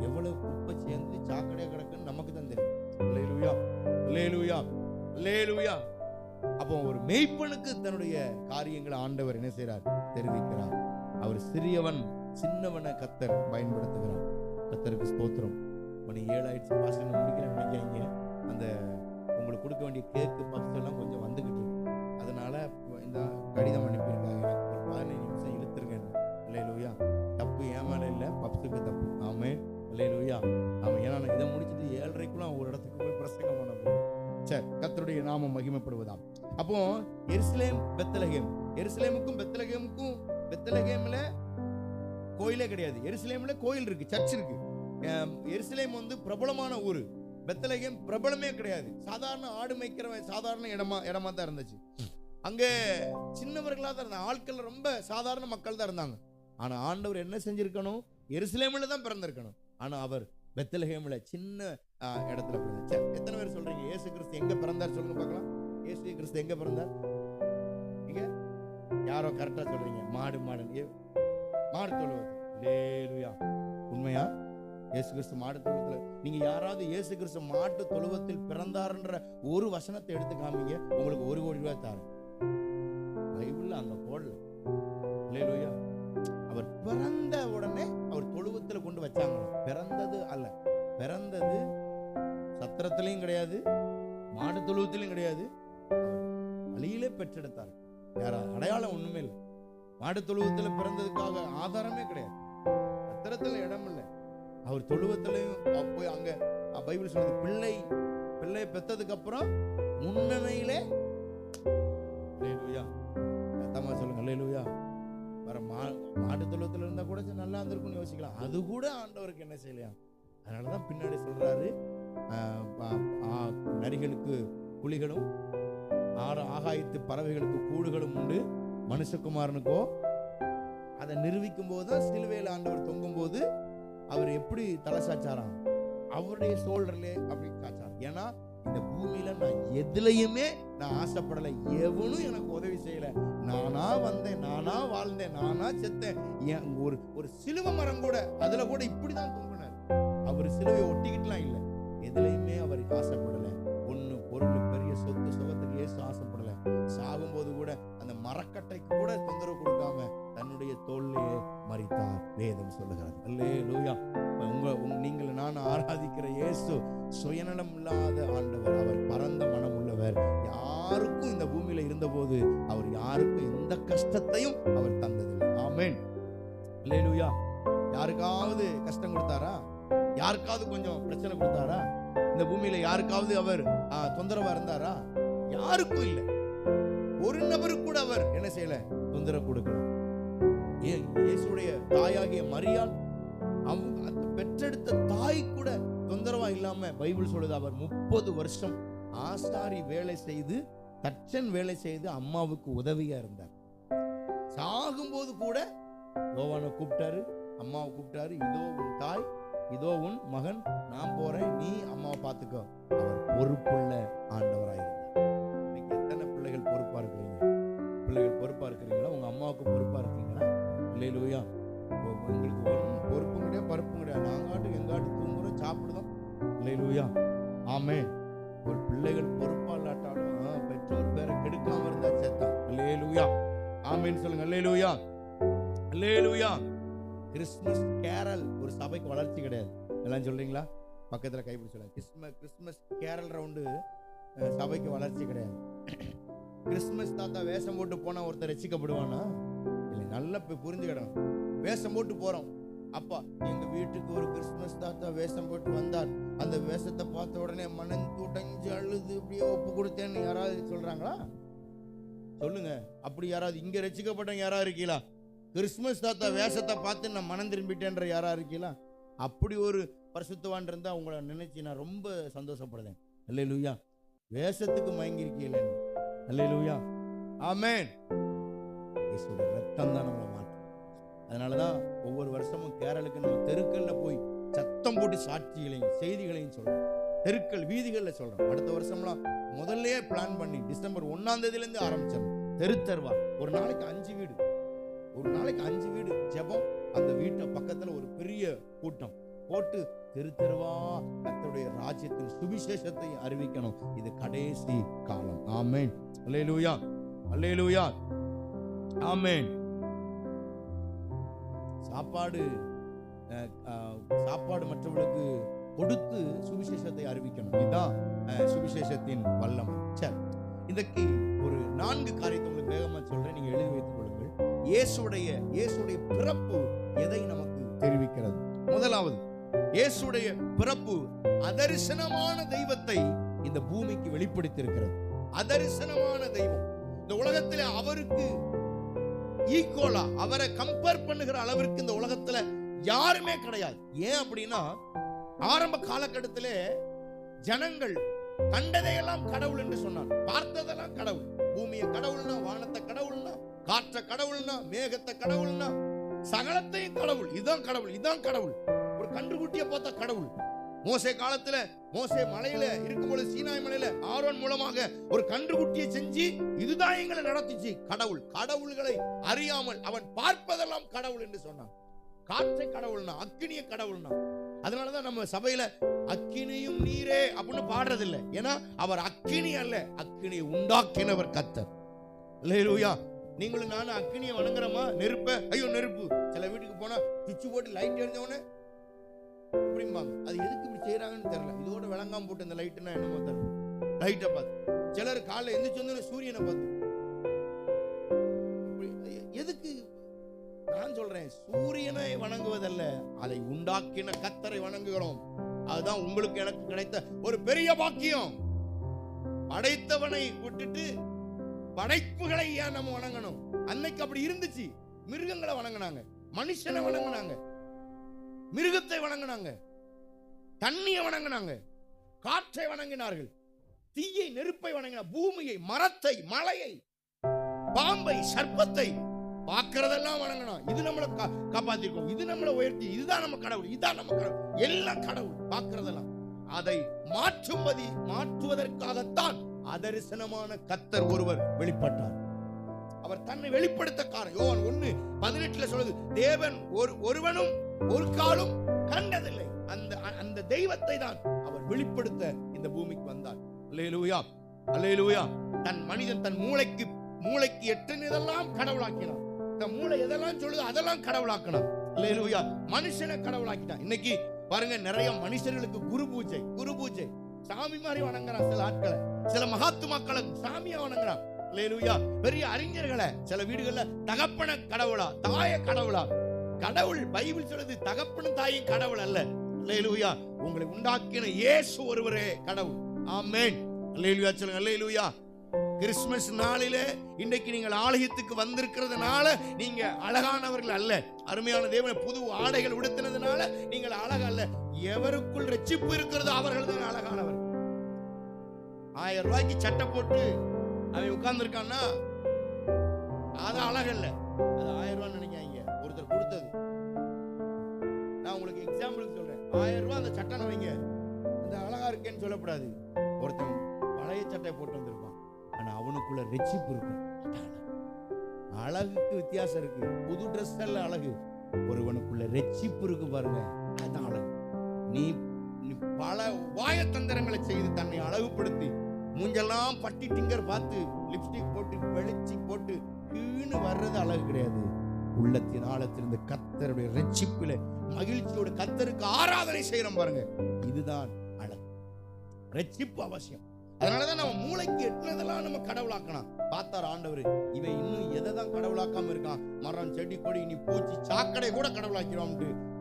எவ்வளவு குப்பை சேர்ந்து சாக்கடையா கிடக்குன்னு நமக்கு தான் தெரியும். அல்லேலூயா. அல்லேலூயா. அல்லேலூயா. அப்போ ஒரு மெய்ப்பனுக்கு தன்னுடைய காரியங்களை ஆண்டவர் என்ன செய்றார்? தெரிவிக்கிறார். அவர் சிறியவன் சின்னவனை கர்த்தர் பயன்படுத்துகிறார். கர்த்தருக்கு ஸ்தோத்திரம். மணி 7 ஆயிடுச்சு. பாஸ்டர் முடிக்கிறேன் நினைக்காங்க. அந்த உங்களுக்கு கொடுக்க வேண்டிய கேக்கு பப்ஸ் எல்லாம் கொஞ்சம் வந்துக்கிட்டு இருக்கு. அதனால இந்த கடிதம் அனுப்பியிருக்காங்க, எனக்கு ஒரு 15 நிமிஷம் இழுத்துருங்க. அல்லேலூயா. தப்பு ஏன் மேலே இல்லை, பப்ஸுக்கு தப்பு. ஆமே. அல்லேலூயா. ஆமாம். ஏன்னா நான் இதை முடிச்சுட்டு 7:30க்குள்ள ஒரு இடத்துக்கு போய் பிரசங்கம் பண்ண போகிறேன். சரி, கர்த்தருடைய நாமம் மகிமைப்படுவதாம். அப்போ எருசலேம், பெத்லகேம், எருசலேமுக்கும் பெத்லகேமுக்கும், பெத்லகேம்ல கோயிலே கிடையாது, எருசலேம்ல கோயில் இருக்கு, சர்ச் இருக்கு. எருசலேம் வந்து பிரபலமான ஊர், பெத்லகேம் பிரபலமே கிடையாது. சாதாரண ஆடு மேய்க்கிறவன் சாதாரண இடமா தான் இருந்துச்சு. அங்க சின்னவர்களா தான் இருந்தாங்க, ஆட்கள் ரொம்ப சாதாரண மக்கள் தான் இருந்தாங்க. ஆனா ஆண்டவர் என்ன செஞ்சிருக்கணும்? எருசலேம்ல தான் பிறந்திருக்கணும். ஆனா அவர் பெத்லகேம்ல சின்ன இடத்துல பிறந்தார். எத்தனை பேர் சொல்றீங்க இயேசு கிறிஸ்து எங்க பிறந்தார்? சொல்லுங்க பார்க்கலாம். இயேசு கிறிஸ்து எங்க பிறந்தார்? இங்க யாரோ கரெக்டா சொல்றீங்க. மாடு தொழுவது. அல்லேலூயா. உண்மையா? இயேசு கிறிஸ்து மாடு தொழுவத்துல. நீங்க யாராவது இயேசு கிறிஸ்து மாட்டு தொழுவத்தில் பிறந்தார்ன்ற ஒரு வசனத்தை எடுத்து காமிங்க, உங்களுக்கு 1 கோடி ரூபாய் தாரு. பைபிள்ல அங்க போடல. அல்லேலூயா. அவர் பிறந்த உடனே அவர் தொழுவத்துல கொண்டு வச்சாங்க. பிறந்தது அல்ல, பிறந்தது சத்திரத்திலையும் கிடையாது, மாடு தொழுவத்திலையும் கிடையாது, வழியிலே பெற்றெடுத்தார். வேற அடையாளம் ஒண்ணுமே இல்லை. மாடு தொழுவத்துல பிறந்ததுக்காக ஆதாரமே கிடையாது, சத்திரத்துல இடம் இல்லை. அவர் தொழுவத்திலையும் போய் அங்க பைபிள் சொல்றது, பிள்ளை பெத்ததுக்கு அப்புறம் முன்னணையிலே அல்லேலூயா. வர மாட்டு தொழுவத்தில் இருந்தா கூட நல்லா இருந்திருக்கும்னு யோசிக்கலாம். அது கூட ஆண்டவருக்கு என்ன செய்யலையா? அதனாலதான் பின்னாடி சொல்றாரு, நரிகளுக்கு குழிகளும் ஆகாயத்து பறவைகளுக்கு கூடுகளும் உண்டு, மனுஷகுமாரனுக்கோ. அதை நிரூபிக்கும் போதுதான் சிலுவையில் ஆண்டவர் தொங்கும் போது அவர் எப்படி தலை சாச்சாராம்? அவருடைய சோல்டர்ல அப்படி சாச்சார். ஏன்னா இந்த பூமியில நான் எதுலையுமே நான் ஆசைப்படலை, எவனும் எனக்கு உதவி செய்யல, நானா வந்தேன், நானா வாழ்ந்தேன், நானா செத்தேன். ஒரு சிலுவை மரம் கூட அதுல கூட இப்படிதான் தொங்கினார். அவர் சிலுவை ஒட்டிக்கிட்டுலாம் இல்லை, எதுலையுமே அவர் ஆசைப்படல. ஒண்ணு பொருள், பெரிய சொத்து சுகத்துக்கு இயேசு ஆசைப்படல. சாகும்போது கூட அந்த மரக்கட்டைக்கு கூட தொந்தரவு கொடுக்காம தன்னுடைய தோளிலேயே மரித்தார், வேதம் சொல்லுகிறார். அல்லேலூயா. நீங்கள் நான் ஆராதிக்கிற இயேசு சுயநலம் இல்லாத ஆண்டவர். அவர் பரந்த மனம் உள்ளவர். யாருக்கும் இந்த பூமியில இருந்தபோது அவர் யாருக்கும் எந்த கஷ்டத்தையும் அவர் தந்ததில்லை. ஆமென். அல்லேலூயா. யாருக்காவது கஷ்டம் கொடுத்தாரா? யாருக்காவது கொஞ்சம் பிரச்சனை கொடுத்தாரா? இந்த பூமியில யாருக்காவது அவர் தொந்தரவா இருந்தாரா? யாருக்கும் இல்லை. ஒரு நபருக்கு கூட அவர் என்ன செய்யல, தொந்தரவு கொடுக்கணும். இயேசுடைய தாயாகிய மரியாள், அவங்க பெற்றெடுத்த தாய் கூட தொந்தரவா இல்லாம பைபிள் சொல்லுது, அவர் 30 வருஷம் ஆசாரி வேலை செய்து, தச்சன் வேலை செய்து அம்மாவுக்கு உதவியா இருந்தார். சாகும்போது கூட யோவானை கூப்பிட்டாரு, அம்மாவை கூப்பிட்டாரு, இதோ உன் தாய், இதோ உன் மகன், நான் போறேன், நீ அம்மாவை பார்த்துக்கோ. அவர் பொறுப்புள்ள ஆண்டவராயிருந்தார். இன்னைக்கு எத்தனை பிள்ளைகள் பொறுப்பா இருக்கிறீங்க? பிள்ளைகள் பொறுப்பா இருக்கிறீங்களா? உங்க அம்மாவுக்கு பொறுப்பா இருக்கீங்களா? அல்லேலூயா. எங்களுக்கு ஒன்றும் பொறுப்பும் கிடையாது, பருப்பும் கிடையாது. நாங்காட்டு எங்காட்டு தூங்குறோம், சாப்பிடுதோம். அல்லேலூயா. ஆமென். ஒரு பிள்ளைகள் பொறுப்பா இல்லாட்டாலும் பெற்றோர் பேரை கெடுக்காம இருந்தா சேர்த்தான். அல்லேலூயா. ஆமென் சொல்லுங்க. அல்லேலூயா. அல்லேலூயா. கிறிஸ்மஸ் கேரல் ஒரு சபைக்கு வளர்ச்சி கிடையாது. எல்லாம் சொல்றீங்களா? பக்கத்துல கைப்பிடி சொல்லுங்க. கிறிஸ்மஸ் கேரல் ரவுண்டு சபைக்கு வளர்ச்சி கிடையாது. கிறிஸ்மஸ் தாத்தா வேஷம் போட்டு போனா ஒருத்தர் ரசிக்கப்படுவானா? இல்லை. நல்லா புரிஞ்சுக்கிடணும். வேஷம் போட்டு போறோம். அப்பா எங்க வீட்டுக்கு ஒரு கிறிஸ்மஸ் தாத்தா வேஷம் போட்டு வந்தார், அந்த வேஷத்தை பார்த்த உடனே மனம் துடைஞ்சு அழுது இப்படியே ஒப்பு கொடுத்தேன்னு யாராவது சொல்றாங்களா? சொல்லுங்க. அப்படி யாராவது இங்க ரசிக்கப்பட்டவங்க யாராவது இருக்கீங்களா? கிறிஸ்மஸ் தாத்தா வேஷத்தை பார்த்து நான் மனம் திரும்பிட்டேன்ற யாரா இருக்கீங்களா? அப்படி ஒரு பரிசுத்தவான் இருந்தா உங்களை நினைச்சு நான் ரொம்ப சந்தோஷப்படுறேன். அல்லேலூயா. வேஷத்துக்கு மயங்கி இருக்கீங்களே. அல்லேலூயா. ஆமென். இயேசுவோட ரத்தம் தான் நம்மளை மாற்றும். அதனாலதான் ஒவ்வொரு வருஷமும் கேரளுக்கு நம்ம தெருக்கள்ல போய் சத்தம் போட்டு சாட்சிகளையும் செய்திகளையும் சொல்றோம். தெருக்கள் வீதிகள்ல சொல்றோம். அடுத்த வருஷம்லாம் முதல்லயே பிளான் பண்ணி டிசம்பர் 1ஆம் தேதியிலிருந்து ஆரம்பிச்சிடணும். தெரு தெருவா ஒரு நாளைக்கு 5 வீடு, ஒரு நாளைக்கு 5 வீடு ஜெபம். அந்த வீட்டை பக்கத்துல ஒரு பெரிய கூட்டம் போட்டு தெரு தெருவா கர்த்தருடைய ராஜ்யத்தின் சுவிசேஷத்தை அறிவிக்கணும். இது கடைசி காலம். ஆமென். அல்லேலூயா. அல்லேலூயா. ஆமென். சாப்பாடு மற்றவர்களுக்கு கொடுத்து சுவிசேஷத்தை அறிவிக்கணும். இதுதான் சுவிசேஷத்தின் வல்லமை. சரி, இன்றைக்கு ஒரு 4 காரியத்தை உங்களுக்கு வேகமா சொல்றேன், நீங்க எழுதி வைத்துக் கொள்ளுங்கள். இயேசுடைய பிறப்பு எதை நமக்கு தெரிவிக்கிறது? முதலாவது, இயேசுடைய பிறப்பு அதரிசனமான தெய்வத்தை இந்த பூமிக்கு வெளிப்படுத்தி இருக்கிறது. அதரிசனமான தெய்வம். இந்த உலகத்திலே அவருக்கு ஈக்குவலா, அவரை கம்பேர் பண்ணுகிற அளவிற்கு இந்த உலகத்துல யாருமே கிடையாது. ஏன் அப்படின்னா, ஆரம்ப காலகட்டத்திலே ஜனங்கள் கண்டதையெல்லாம் கடவுள் என்று சொன்னார். பார்த்ததெல்லாம் கடவுள். பூமியை கடவுள்னா, வானத்தை கடவுள்னா, காற்ற கடவுள்னா, மேகத்தை கடவுள்னா, சகலத்தையும் கடவுள். இதுதான் கடவுள், இதுதான் கடவுள். ஒரு கன்றுக்குட்டியை பார்த்தா கடவுள். மோசே காலத்துல, மோசே மலையில இருக்கும்போது, சீனாய் மலையில ஆரோன் மூலமாக ஒரு கன்றுக்குட்டியை செஞ்சு இதுதான் எங்களை நடத்திச்சு. கடவுள். கடவுள்களை அறியாமல் அவன் பார்ப்பதெல்லாம் கடவுள் என்று சொன்னான். காற்றை கடவுள்னா, அக்கினிய கடவுள்னா. அதனாலதான் நம்ம சபையில அக்கினியும் நீரே அப்படின்னு பாடுறதில்லை. ஏன்னா அவர் அக்கினி அல்ல, அக்கினியை உண்டாக்கினவர் கர்த்தர். அல்லேலூயா. நீங்களும் நானும் அக்கினியை வணங்குறோமா? நெருப்ப ஐயோ நெருப்பு. சில வீட்டுக்கு போனா சுவிட்ச் போட்டு லைட் எரிஞ்சவொடனே இப்படிம்பாங்க. அது எதுக்கு இப்படி செய்யறாங்கன்னு தெரியல. இதோட விளங்காம போட்டு இந்த லைட்னா என்னமோ தெரியல. லைட்டை பார்த்து சிலர் காலைல எந்திரிச்சு வந்து சூரியனை பார்த்து எதுக்கு? நான் சொல்றேன், சூரியனை வணங்குவதல்ல, அதை உண்டாக்கின கர்த்தரை வணங்குகிறோம். அதுதான் உங்களுக்கு எனக்கு கிடைத்த ஒரு பெரிய பாக்கியம். படைத்தவனை விட்டுட்டு படைப்புகளை ஏன் நம்ம வணங்கணும்? அன்னைக்கு அப்படி இருந்துச்சு. மிருகங்களை வணங்கினாங்க, மனுஷனை வணங்கினாங்க, மிருகத்தை வணங்கினாங்க, தண்ணியை வணங்கினாங்க, காற்றை வணங்கினார்கள், தீயை நெருப்பை வணங்கினார், பூமியை, மரத்தை, மலையை, பாம்பை, சர்ப்பத்தை, பார்க்கிறதெல்லாம் வணங்கணும். இது நம்மளை காப்பாத்திருக்கோம், இது நம்மளை உயர்த்தி, இதுதான் நம்ம கடவுள், இதுதான் நம்ம கடவுள், எல்லாம் கடவுள். பார்க்கிறதெல்லாம் அதை மாற்றுவதற்காகத்தான் அதரிசனமான கர்த்தர் ஒருவர் வெளிப்பட்டார். அவர் தன்னை வெளிப்படுத்த காரணம் யோவான் 1:18 சொல்லுது, தேவன் ஒருவனும் ஒரு காலும் கண்டதில்லை. அந்த தெய்வத்தை தான் அவர் வெளிப்படுத்த இந்த பூமிக்கு வந்தார். அல்லேலூயா, அல்லேலூயா. மனிதன் தன் மூளைக்கு எட்டனதெல்லாம் கடவுளாக்கினான். தன் மூளை எதெல்லாம் சொல்லுது அதெல்லாம் கடவுளாக்கினான். அல்லேலூயா. மனுஷனை கடவுளாக்கிட்டான். இன்னைக்கு பாருங்க, நிறைய மனுஷர்களுக்கு குரு பூஜை சாமி மாதிரி வணங்குறான். சில ஆட்களை, சில மகாத்மாக்களை சாமியா வணங்குறான். அல்லேலூயா. பெரிய அறிஞர்களை சில வீடுகள்ல தகப்பன கடவுளா, தாய கடவுளா. கடவுள் பைபிள் சொல்லுது தகப்பனும் தாயும் கடவுள் அல்ல. அல்லேலூயா. உங்களை உண்டாக்கின இயேசு ஒருவரே கடவுள். ஆமென். அல்லேலூயா சொல்லுங்க. அல்லேலூயா. கிறிஸ்துமஸ் நாளிலே இன்றைக்கு நீங்கள் ஆலயத்துக்கு வந்திருக்கிறதுனால நீங்க அழகானவர்கள் அல்ல. அருமையான தேவனை புது ஆடைகள் உடுத்தினதுனால நீங்கள் அழகு அல்ல. எவருக்குள் ரட்சிப்பு இருக்கிறதோ அவர்கள் தான் அழகானவர். 1000 ரூபாய்க்கு சட்டை போட்டு அவன் உட்கார்ந்து இருக்கான்னா அது அழகல்ல, அது 1000 ரூபாய் நினைக்காங்க, ஒருத்தர் கொடுத்தது. நான் உங்களுக்கு எக்ஸாம்பிளுக்கு சொல்றேன். 1000 ரூபாய் அந்த சட்டை வைங்க, இந்த அழகா இருக்கேன்னு சொல்லக்கூடாது. ஒருத்தன் பழைய சட்டை போட்டு வந்திருப்பான், ஆனா அவனுக்குள்ள ரட்சிப்பு இருக்கு. அழகுக்கு வித்தியாசம் இருக்கு. புது ட்ரெஸ் எல்லாம் அழகு, ஒருவனுக்குள்ள ரட்சிப்பு இருக்கு பாருங்க, அதுதான் அழகு. நீ பல உபாயத்தந்திரங்களை செய்து தன்னை அழகுபடுத்தி மூஞ்செல்லாம் பட்டி டிங்கர் பார்த்து லிப்ஸ்டிக் போட்டு வெளிச்சி போட்டு கீழே வர்றது அழகு கிடையாது. உள்ளத்தின் ஆழத்திலிருந்து கர்த்தருடைய ரட்சிப்பில மகிழ்ச்சியோடு கர்த்தருக்கு ஆராதனை செய்யறோம் பாருங்க, இதுதான் அழகு. ரட்சிப்பு அவசியம். அதனாலதான் நம்ம மூளைக்கு எட்டுனதெல்லாம் நம்ம கடவுளாக்கணும். பார்த்தார் ஆண்டவர், இவன் இன்னும் எதை தான் கடவுளாக்காம இருக்கான், மரம் செடி கொடி நீ பூச்சி சாக்கடை கூட கடவுளாக்கிறோம்.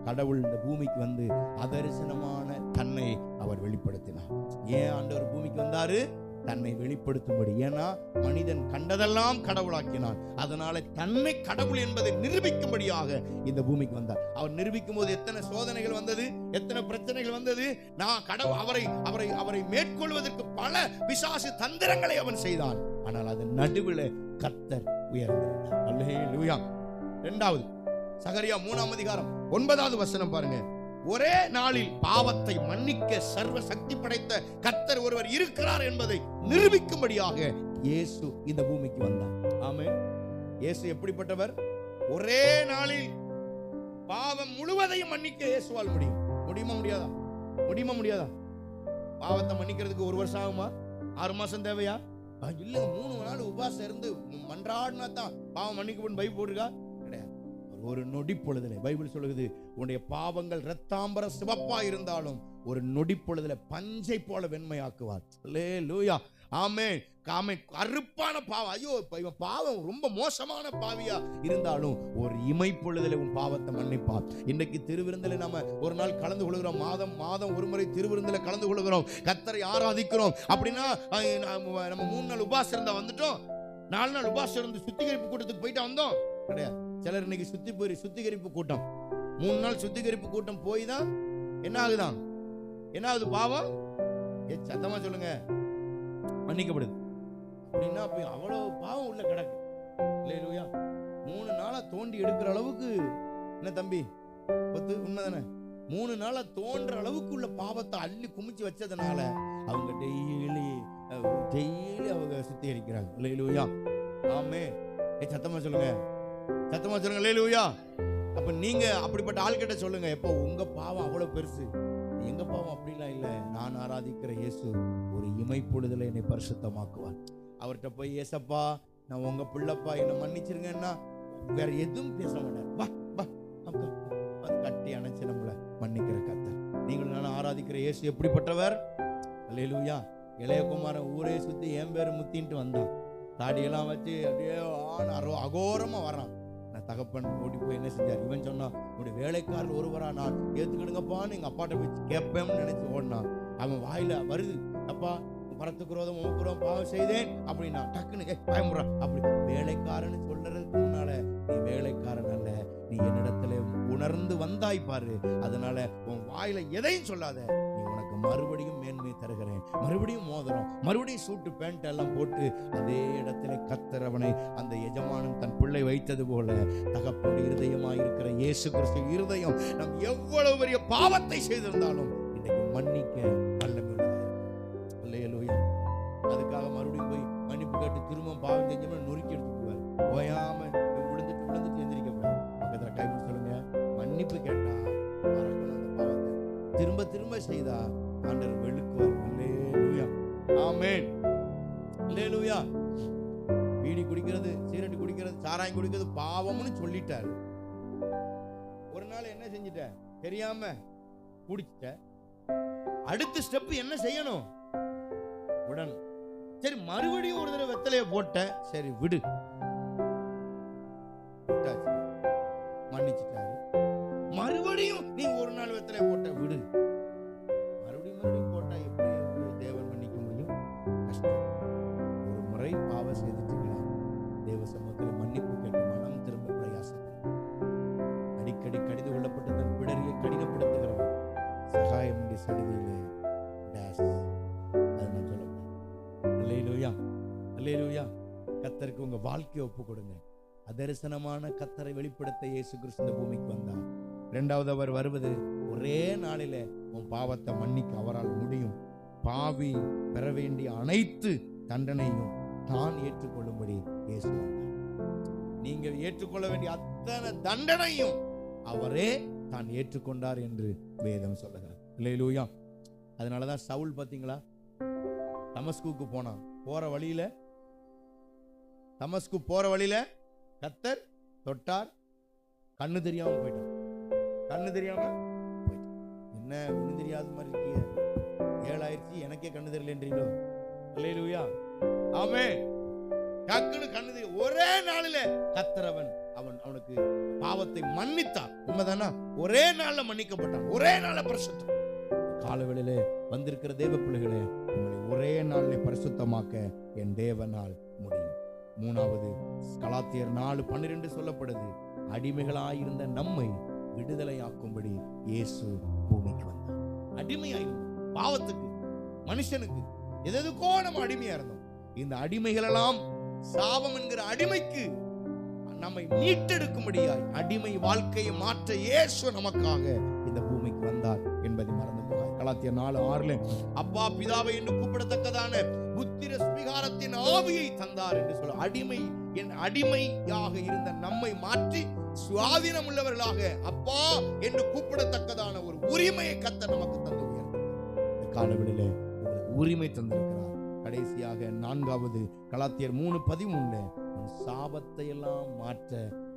கடவுள் இந்த பூமிக்கு வந்து அதரிசனமான தன்னை அவர் வெளிப்படுத்தினார். ஏன் ஆண்டவர் பூமிக்கு வந்தாரு? தன்னை வெளிப்படுத்தும்படி. ஏன்னா மனிதன் கண்டதெல்லாம் கடவுளாக்கினான். அதனால தன்னை கடவுள் என்பதை நிரூபிக்கும்படியாக இந்த பூமிக்கு வந்தார். அவர் நிரூபிக்கும் போது எத்தனை சோதனைகள் வந்தது, எத்தனை பிரச்சனைகள் வந்தது. நான் கடவுள் அவரை மேற்கொள்வதற்கு பல பிசாசு தந்திரங்களை அவன் செய்தான். ஆனால் அதன் நடுவில் கர்த்தர் உயர்ந்தார். அல்லேலூயா. இரண்டாவது சகரியா 3:9 பாருங்க. ஒரே நாளில் பாவத்தை மன்னிக்க சர்வ சக்தி படைத்த கர்த்தர் ஒருவர் இருக்கிறார் என்பதை நிரூபிக்கும்படியாக இயேசு இந்த பூமிக்கு வந்தார். ஆமென். இயேசு எப்படிப்பட்டவர்? ஒரே நாளில் பாவம் முழுவதையும் மன்னிக்க இயேசுவால் முடியுமா முடியாதா? பாவத்தை மன்னிக்கிறதுக்கு 1 வருஷம் ஆகுமா? 6 மாசம் தேவையா? இல்ல, 3 நாள் உபவாசம் இருந்து மன்றாடினா தான் பாவம் மன்னிக்கப்படும் பைபிள் போட்டிருக்கா? கிடையாது. ஒரு நொடி பொழுதுல பைபிள் சொல்லுது, உன்னுடைய பாவங்கள் இரத்தாம்பர சிவப்பா இருந்தாலும் ஒரு நொடி பொழுதுல பஞ்சை போல வெண்மையாக்குவார். அல்லேலூயா. ஆமென். கருப்பான பாவம், ஐயோ இவன் பாவம் ரொம்ப மோசமான பாவியா இருந்தாலும் ஒரு இமை பொழுதுல உன் பாவத்தை மன்னிப்பார். இன்னைக்கு திருவிருந்தில நாம ஒரு நாள் கலந்து கொள்கிறோம். மாதம் ஒரு முறை திருவிருந்தில கலந்து கொள்கிறோம், கர்த்தரை ஆராதிக்கிறோம். அப்படின்னா நம்ம 3 நாள் உபவாசம் இருந்தா வந்துட்டோம், 4 நாள் உபவாசம் இருந்து சுத்திகரிப்பு கூட்டத்துக்கு போயிட்டு வந்தோம் கிடையாது. சிலர் இன்னைக்கு சுத்திகரிப்பு கூட்டம், 3 நாள் சுத்திகரிப்பு கூட்டம் போய் தான் என்ன ஆகுது? பாவம் சத்தமா சொல்லுங்க, மன்னிக்கப்படுது. அப்படின்னா அவ்வளவு பாவம் உள்ள கிடக்கு. அல்லேலூயா. 3 நாளா தோண்டி எடுக்கிற அளவுக்கு என்ன தம்பி உண்மைதானே? 3 நாளா தோன்ற அளவுக்கு உள்ள பாவத்தை அள்ளி குமிச்சு வச்சதுனால அவங்க டெய்லி அவங்க சுத்திகரிக்கிறாங்க. அல்லேலூயா. ஆமென். சத்தமா சொல்லுங்க, அல்லேலூயா. அப்ப நீங்க அப்படிப்பட்ட ஆள்கிட்ட சொல்லுங்க, எப்போ உங்க பாவம் அவ்வளவு பெருசு, எங்க பாவம் அப்படிலாம் இல்ல, நான் ஆராதிக்கிற இயேசு ஒரு இமை பொழுதுல என்னை பரிசுத்தமாக்குவார். அவர்கிட்ட போய், ஏசப்பா நான் உங்க பிள்ளைப்பா, என்னை மன்னிச்சிருங்கன்னா வேற எதுவும் பேச மாட்டார். கட்டி அணைச்சு நம்மள மன்னிக்கிற கர்த்தர். நீங்கள் நான் ஆராதிக்கிற இயேசு எப்படிப்பட்டவர்? அல்லேலூயா. இளையகுமாரன் ஊரே சுத்தி என் பேரு முத்தின்ட்டு வந்தான், தாடியெல்லாம் வச்சு அப்படியே அகோரமா வரான். தகப்பன் ஓடி போய் என்ன செஞ்சார்? இவன் சொன்னான், உடைய வேலைக்காரர் ஒருவரா நான் ஏத்துக்கிடுங்கப்பான்னு எங்க அப்பாட்ட போய் கேட்பேன்னு நினைச்சு ஓடினான். அவன் வாயில வருது, அப்பா வரத்துக்கு விரோதம் உமக்கு விரோதம் பாவம் செய்தேன் அப்படின்னா டக்குன்னு பயமுறான். அப்படி வேலைக்காரன்னு சொல்றதுக்கு முன்னால நீ வேலைக்காரன் அல்ல, நீ என்னிடத்துல உணர்ந்து வந்தாய் பாரு. அதனால உன் வாயில எதையும் சொல்லாத, நீ உனக்கு மறுபடியும் மேன்மை தருகிறேன், மறுபடியும் மோதிரம், மறுபடியும் சூட்டு பேண்ட் எல்லாம் போட்டு அதே இடத்துல கர்த்தர் அவனை அந்த எஜமானன் தன் பிள்ளை வைத்தது போல தகப்பனுடைய இருதயமாயிருக்கிற இயேசு கிறிஸ்து இருதயம் நாம் எவ்வளவு பெரிய பாவத்தை செய்திருந்தாலும் இன்னைக்கு மன்னிக்க வல்லமை உள்ளதா. அல்லேலூயா. அதுக்காக மறுபடியும் போய் மன்னிப்பு கேட்டு திரும்ப பாவம் செஞ்சோம்னா நொறுக்கி எடுத்துக்குவார். ஓயாம விழுந்துட்டு விழுந்துட்டு எந்திரிக்கப்படாது. பக்கத்துல கைப்பிடி சொல்லுங்க, மன்னிப்பு கேட்டா மறக்கணும் அந்த பாவத்தை. திரும்ப திரும்ப செய்தா ஆண்டவர் வெளுக்குவார். அல்லேலூயா. ஆமென். அல்லேலூயா. பீடி குடிக்கிறது, சிகரெட் குடிக்கிறது, சாராயம் குடிக்கிறது பாவம்னு சொல்லிட்டாரு. ஒரு நாள் என்ன செஞ்சிட்ட தெரியாம குடிச்சிட்ட, அடுத்த ஸ்டெப் என்ன செய்யணும்? உடன் சரி மறுபடியும் ஒரு தடவை வெத்தலைய போட்ட, சரி விடு, மன்னிச்சிட்டாரு. மறுபடியும் நீ ஒரு நாள் வெத்தலைய போட்ட, விடு, மறுபடியும் மறுபடியும் போட்டா எப்படி தேவன் மன்னிக்க முடியும்? கஷ்டம். ஒரு முறை பாவம் செய்துட்டீங்களா, தேவ சமூகத்தில் மன்னிப்பு கேட்டு மனம் திரும்ப பிரயாசப்படும். அடிக்கடி கடிந்து கொள்ளப்பட்டு தன் பிடரியை கடினப்படுத்துகிறவன் சகாயம் சடுதியிலே டேஸ். அது நான் சொல்லப்பேன். அல்லேலூயா. அல்லேலூயா. கர்த்தருக்கு உங்க வாழ்க்கையை ஒப்பு கொடுங்க. அதரிசனமான கர்த்தரை வெளிப்படுத்த இயேசு கிறிஸ்து இந்த பூமிக்கு வந்தார். இரண்டாவது அவர் வருவது ஒரே நாளிலே உன் பாவத்தை மன்னிக்க அவரால் முடியும். பாவி பெற வேண்டிய அனைத்து தண்டனையும் தான் ஏற்றுக்கொள்ளும்படி இயேசு வந்தார். நீங்கள் ஏற்றுக்கொள்ள வேண்டிய அத்தனை தண்டனையும் அவரே தான் ஏற்றுக்கொண்டார் என்று வேதம் சொல்லுகிறார். அல்லேலூயா. அதனாலதான் சவுல் பாத்தீங்களா, தமஸ்குக்கு போனான். போற வழியில தமஸ்கு போற வழியில கர்த்தர் தொட்டார், கண்ணு தெரியாம போயிட்டான். கண்ணு தெரியாம போயிட்டான். என்ன ஒண்ணு தெரியாத மாதிரி இருக்கீங்க, 7 ஆயிடுச்சு எனக்கே கண்ணு தெரியலன்றீங்களோ? அல்லேலூயா. ஆமென். டக்குன்னு கண்ணு தெரிய ஒரே நாளில கர்த்தர் அவனுக்கு பாவத்தை மன்னித்தார். உண்மைதானா? ஒரே நாள்ல மன்னிக்கப்பட்டான், ஒரே நாள்ல பரிசுத்தம். காலவேளையிலே வந்திருக்கிற தேவ பிள்ளைகளே, உங்களை ஒரே நாளிலே பரிசுத்தமாக்க என் தேவனால் முடியும். மூணாவது கலாத்தியர் 4:12 சொல்லப்படுது, அடிமைகளாயிருந்த நம்மை விடுதலையாக்கும்படி இயேசு பூமிக்கு வந்தார். அடிமையாயிருந்தோம் பாவத்துக்கு, மனுஷனுக்கு, எதுக்கோ நம்ம அடிமையா இருந்தோம். இந்த அடிமைகள் எல்லாம் சாபம் என்கிற அடிமைக்கு நம்மை மீட்டெடுக்கும்படியாய் அடிமை வாழ்க்கையை மாற்ற இயேசு நமக்காக இந்த பூமிக்கு வந்தார் என்பதை மறந்து போகாய். கலாத்தியர் 4:6 அப்பா பிதாவை என்று கூப்பிடத்தக்கதான புத்திர ஸ்வீகாரத்தின் ஆவியை தந்தார் என்று சொல்ல, அடிமையாக இருந்த நம்மை மாற்றி சுவாதீனம் உள்ளவர்களாக அப்பா என்று கூப்பிடத்தக்கதான ஒரு உரிமையை கர்த்தர் நமக்கு தந்து உயர்ந்தார். காலவெளியிலே உரிமை தந்திருக்கிறார். கடைசியாக 4வது கலாத்தியர் 3:13 சாபத்தை எல்லாம் மாற்ற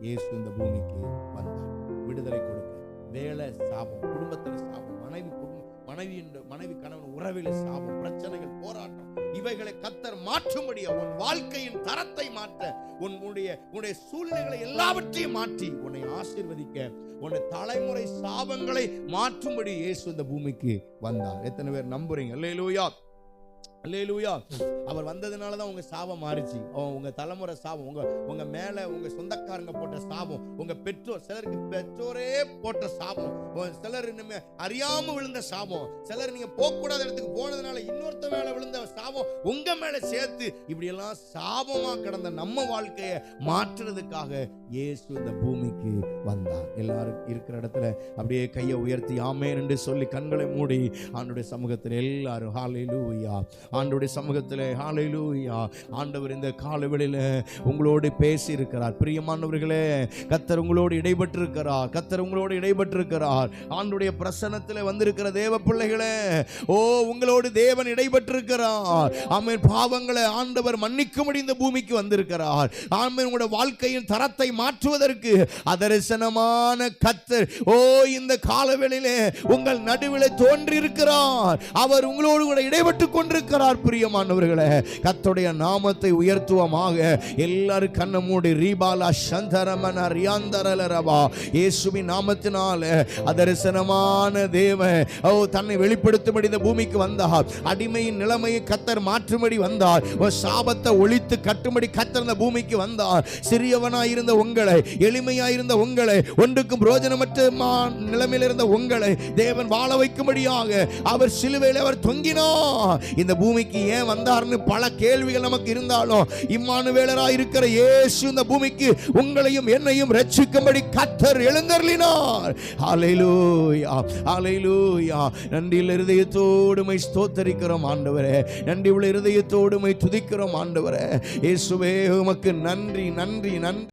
இயேசு இந்த பூமிக்கு வந்தார். விடுதலை கொடுக்க. வேலை சாபம், குடும்பத்துல சாபம், மனைவி கணவன் உறவில சாபம், பிரச்சனைகள், போராட்டம், இவைகளை கர்த்தர் மாற்றும்படியா உன் வாழ்க்கையின் தரத்தை மாற்ற, உன்னுடைய சூழ்நிலைகளை எல்லாவற்றையும் மாற்றி உன்னை ஆசீர்வதிக்க, உன்னுடைய தலைமுறை சாபங்களை மாற்றும்படி இயேசு இந்த பூமிக்கு வந்தார். எத்தனை பேர் நம்புறீங்க? அல்லேலூயா. அல்லேலூயா. அவர் வந்ததுனால தான் உங்க சாபம் மாறிச்சு. உங்க தலைமுறை சாபம், உங்க மேல உங்க சொந்தக்காரங்க போட்ட சாபம், உங்க பெற்றோர், சிலருக்கு பெற்றோரே போட்ட சாபம், சிலர் இனிமே அறியாம விழுந்த சாபம், சிலர் நீங்க போக கூடாத இடத்துக்கு போனதுனால இன்னொருத்த மேல விழுந்த சாபம் உங்க மேல சேர்த்து இப்படி எல்லாம் சாபமா கிடந்த நம்ம வாழ்க்கையை மாற்றுறதுக்காக இயேசு இந்த பூமிக்கு வந்தார். எல்லாரும் இருக்கிற இடத்துல அப்படியே கையை உயர்த்தி ஆமென் என்று சொல்லி கண்களை மூடி ஆண்டவருடைய சமூகத்தில் எல்லாரும் ஹல்லேலூயா, ஆண்டவருடைய சமூகத்திலே ஹல்லேலூயா. ஆண்டவர் இந்த காலவெளியில உங்களோடு பேசி இருக்கிறார். பிரியமானவர்களே, கர்த்தர் உங்களோடு இடைப்பட்டிருக்கிறார். கர்த்தர் உங்களோடு இடைப்பட்டிருக்கிறார். ஆண்டவருடைய பிரசன்னத்திலே வந்திருக்கிற தேவ பிள்ளைகளே, ஓ உங்களோடு தேவன் இடைப்பட்டிருக்கிறார். ஆமென். பாவங்களை ஆண்டவர் மன்னிக்கும்படி இந்த பூமிக்கு வந்திருக்கிறார். ஆமென். உங்களுடைய வாழ்க்கையின் தரத்தை மாற்றுவதற்கு அதரிசனமான கர்த்தர் ஓ இந்த காலவெளியிலே உங்கள் நடுவிலே தோன்றி இருக்கிறார். அவர் உங்களோடு கூட இடைப்பட்டுக் கொண்டிருக்கிறார். வரார். பிரியமானவர்களே, கர்த்தருடைய நாமத்தை உயர்த்துவோமாக. எல்லாரும் கண்ண மூடி ரீபாலா சந்தரமன ரியாந்தரலரபா இயேசுவின் நாமத்தினால அதரிசனமான தேவன் தன்னை வெளிப்படுத்தும்படி இந்த பூமிக்கு வந்தார். அடிமையின் நிலைமையை கர்த்தர் மாற்றும்படி வந்தார். சாபத்தை ஒழித்து கட்டும்படி கர்த்தர் இந்த பூமிக்கு வந்தார். சிறியவனாயிருந்த உங்களை, எளிமையாயிருந்த உங்களை, ஒன்றுக்கும் பிரயோஜனமற்ற நிலைமையில் இருந்த உங்களை தேவன் வாழ வைக்கும்படியாக அவர் சிலுவையில் அவர் தொங்கினார். இந்த பூமிக்கு ஏன் வந்தார்னு பல கேள்விகள் நமக்கு இருந்தாலும் இம்மானுவேலராய் இருக்கிற இயேசு இந்த பூமிக்கு உங்களையும் என்னையும் ரட்சிக்கும்படி கர்த்தர் எழுந்தருளினார். ஹல்லேலூயா, ஹல்லேலூயா. நன்றியுள்ள இருதயத்தோடு உம்மை ஸ்தோத்தரிக்கிறோம் ஆண்டவரே. நன்றியுள்ள இருதயத்தோடு உம்மை துதிக்கிறோம் ஆண்டவரே. இயேசுவே, உமக்கு நன்றி, நன்றி, நன்றி.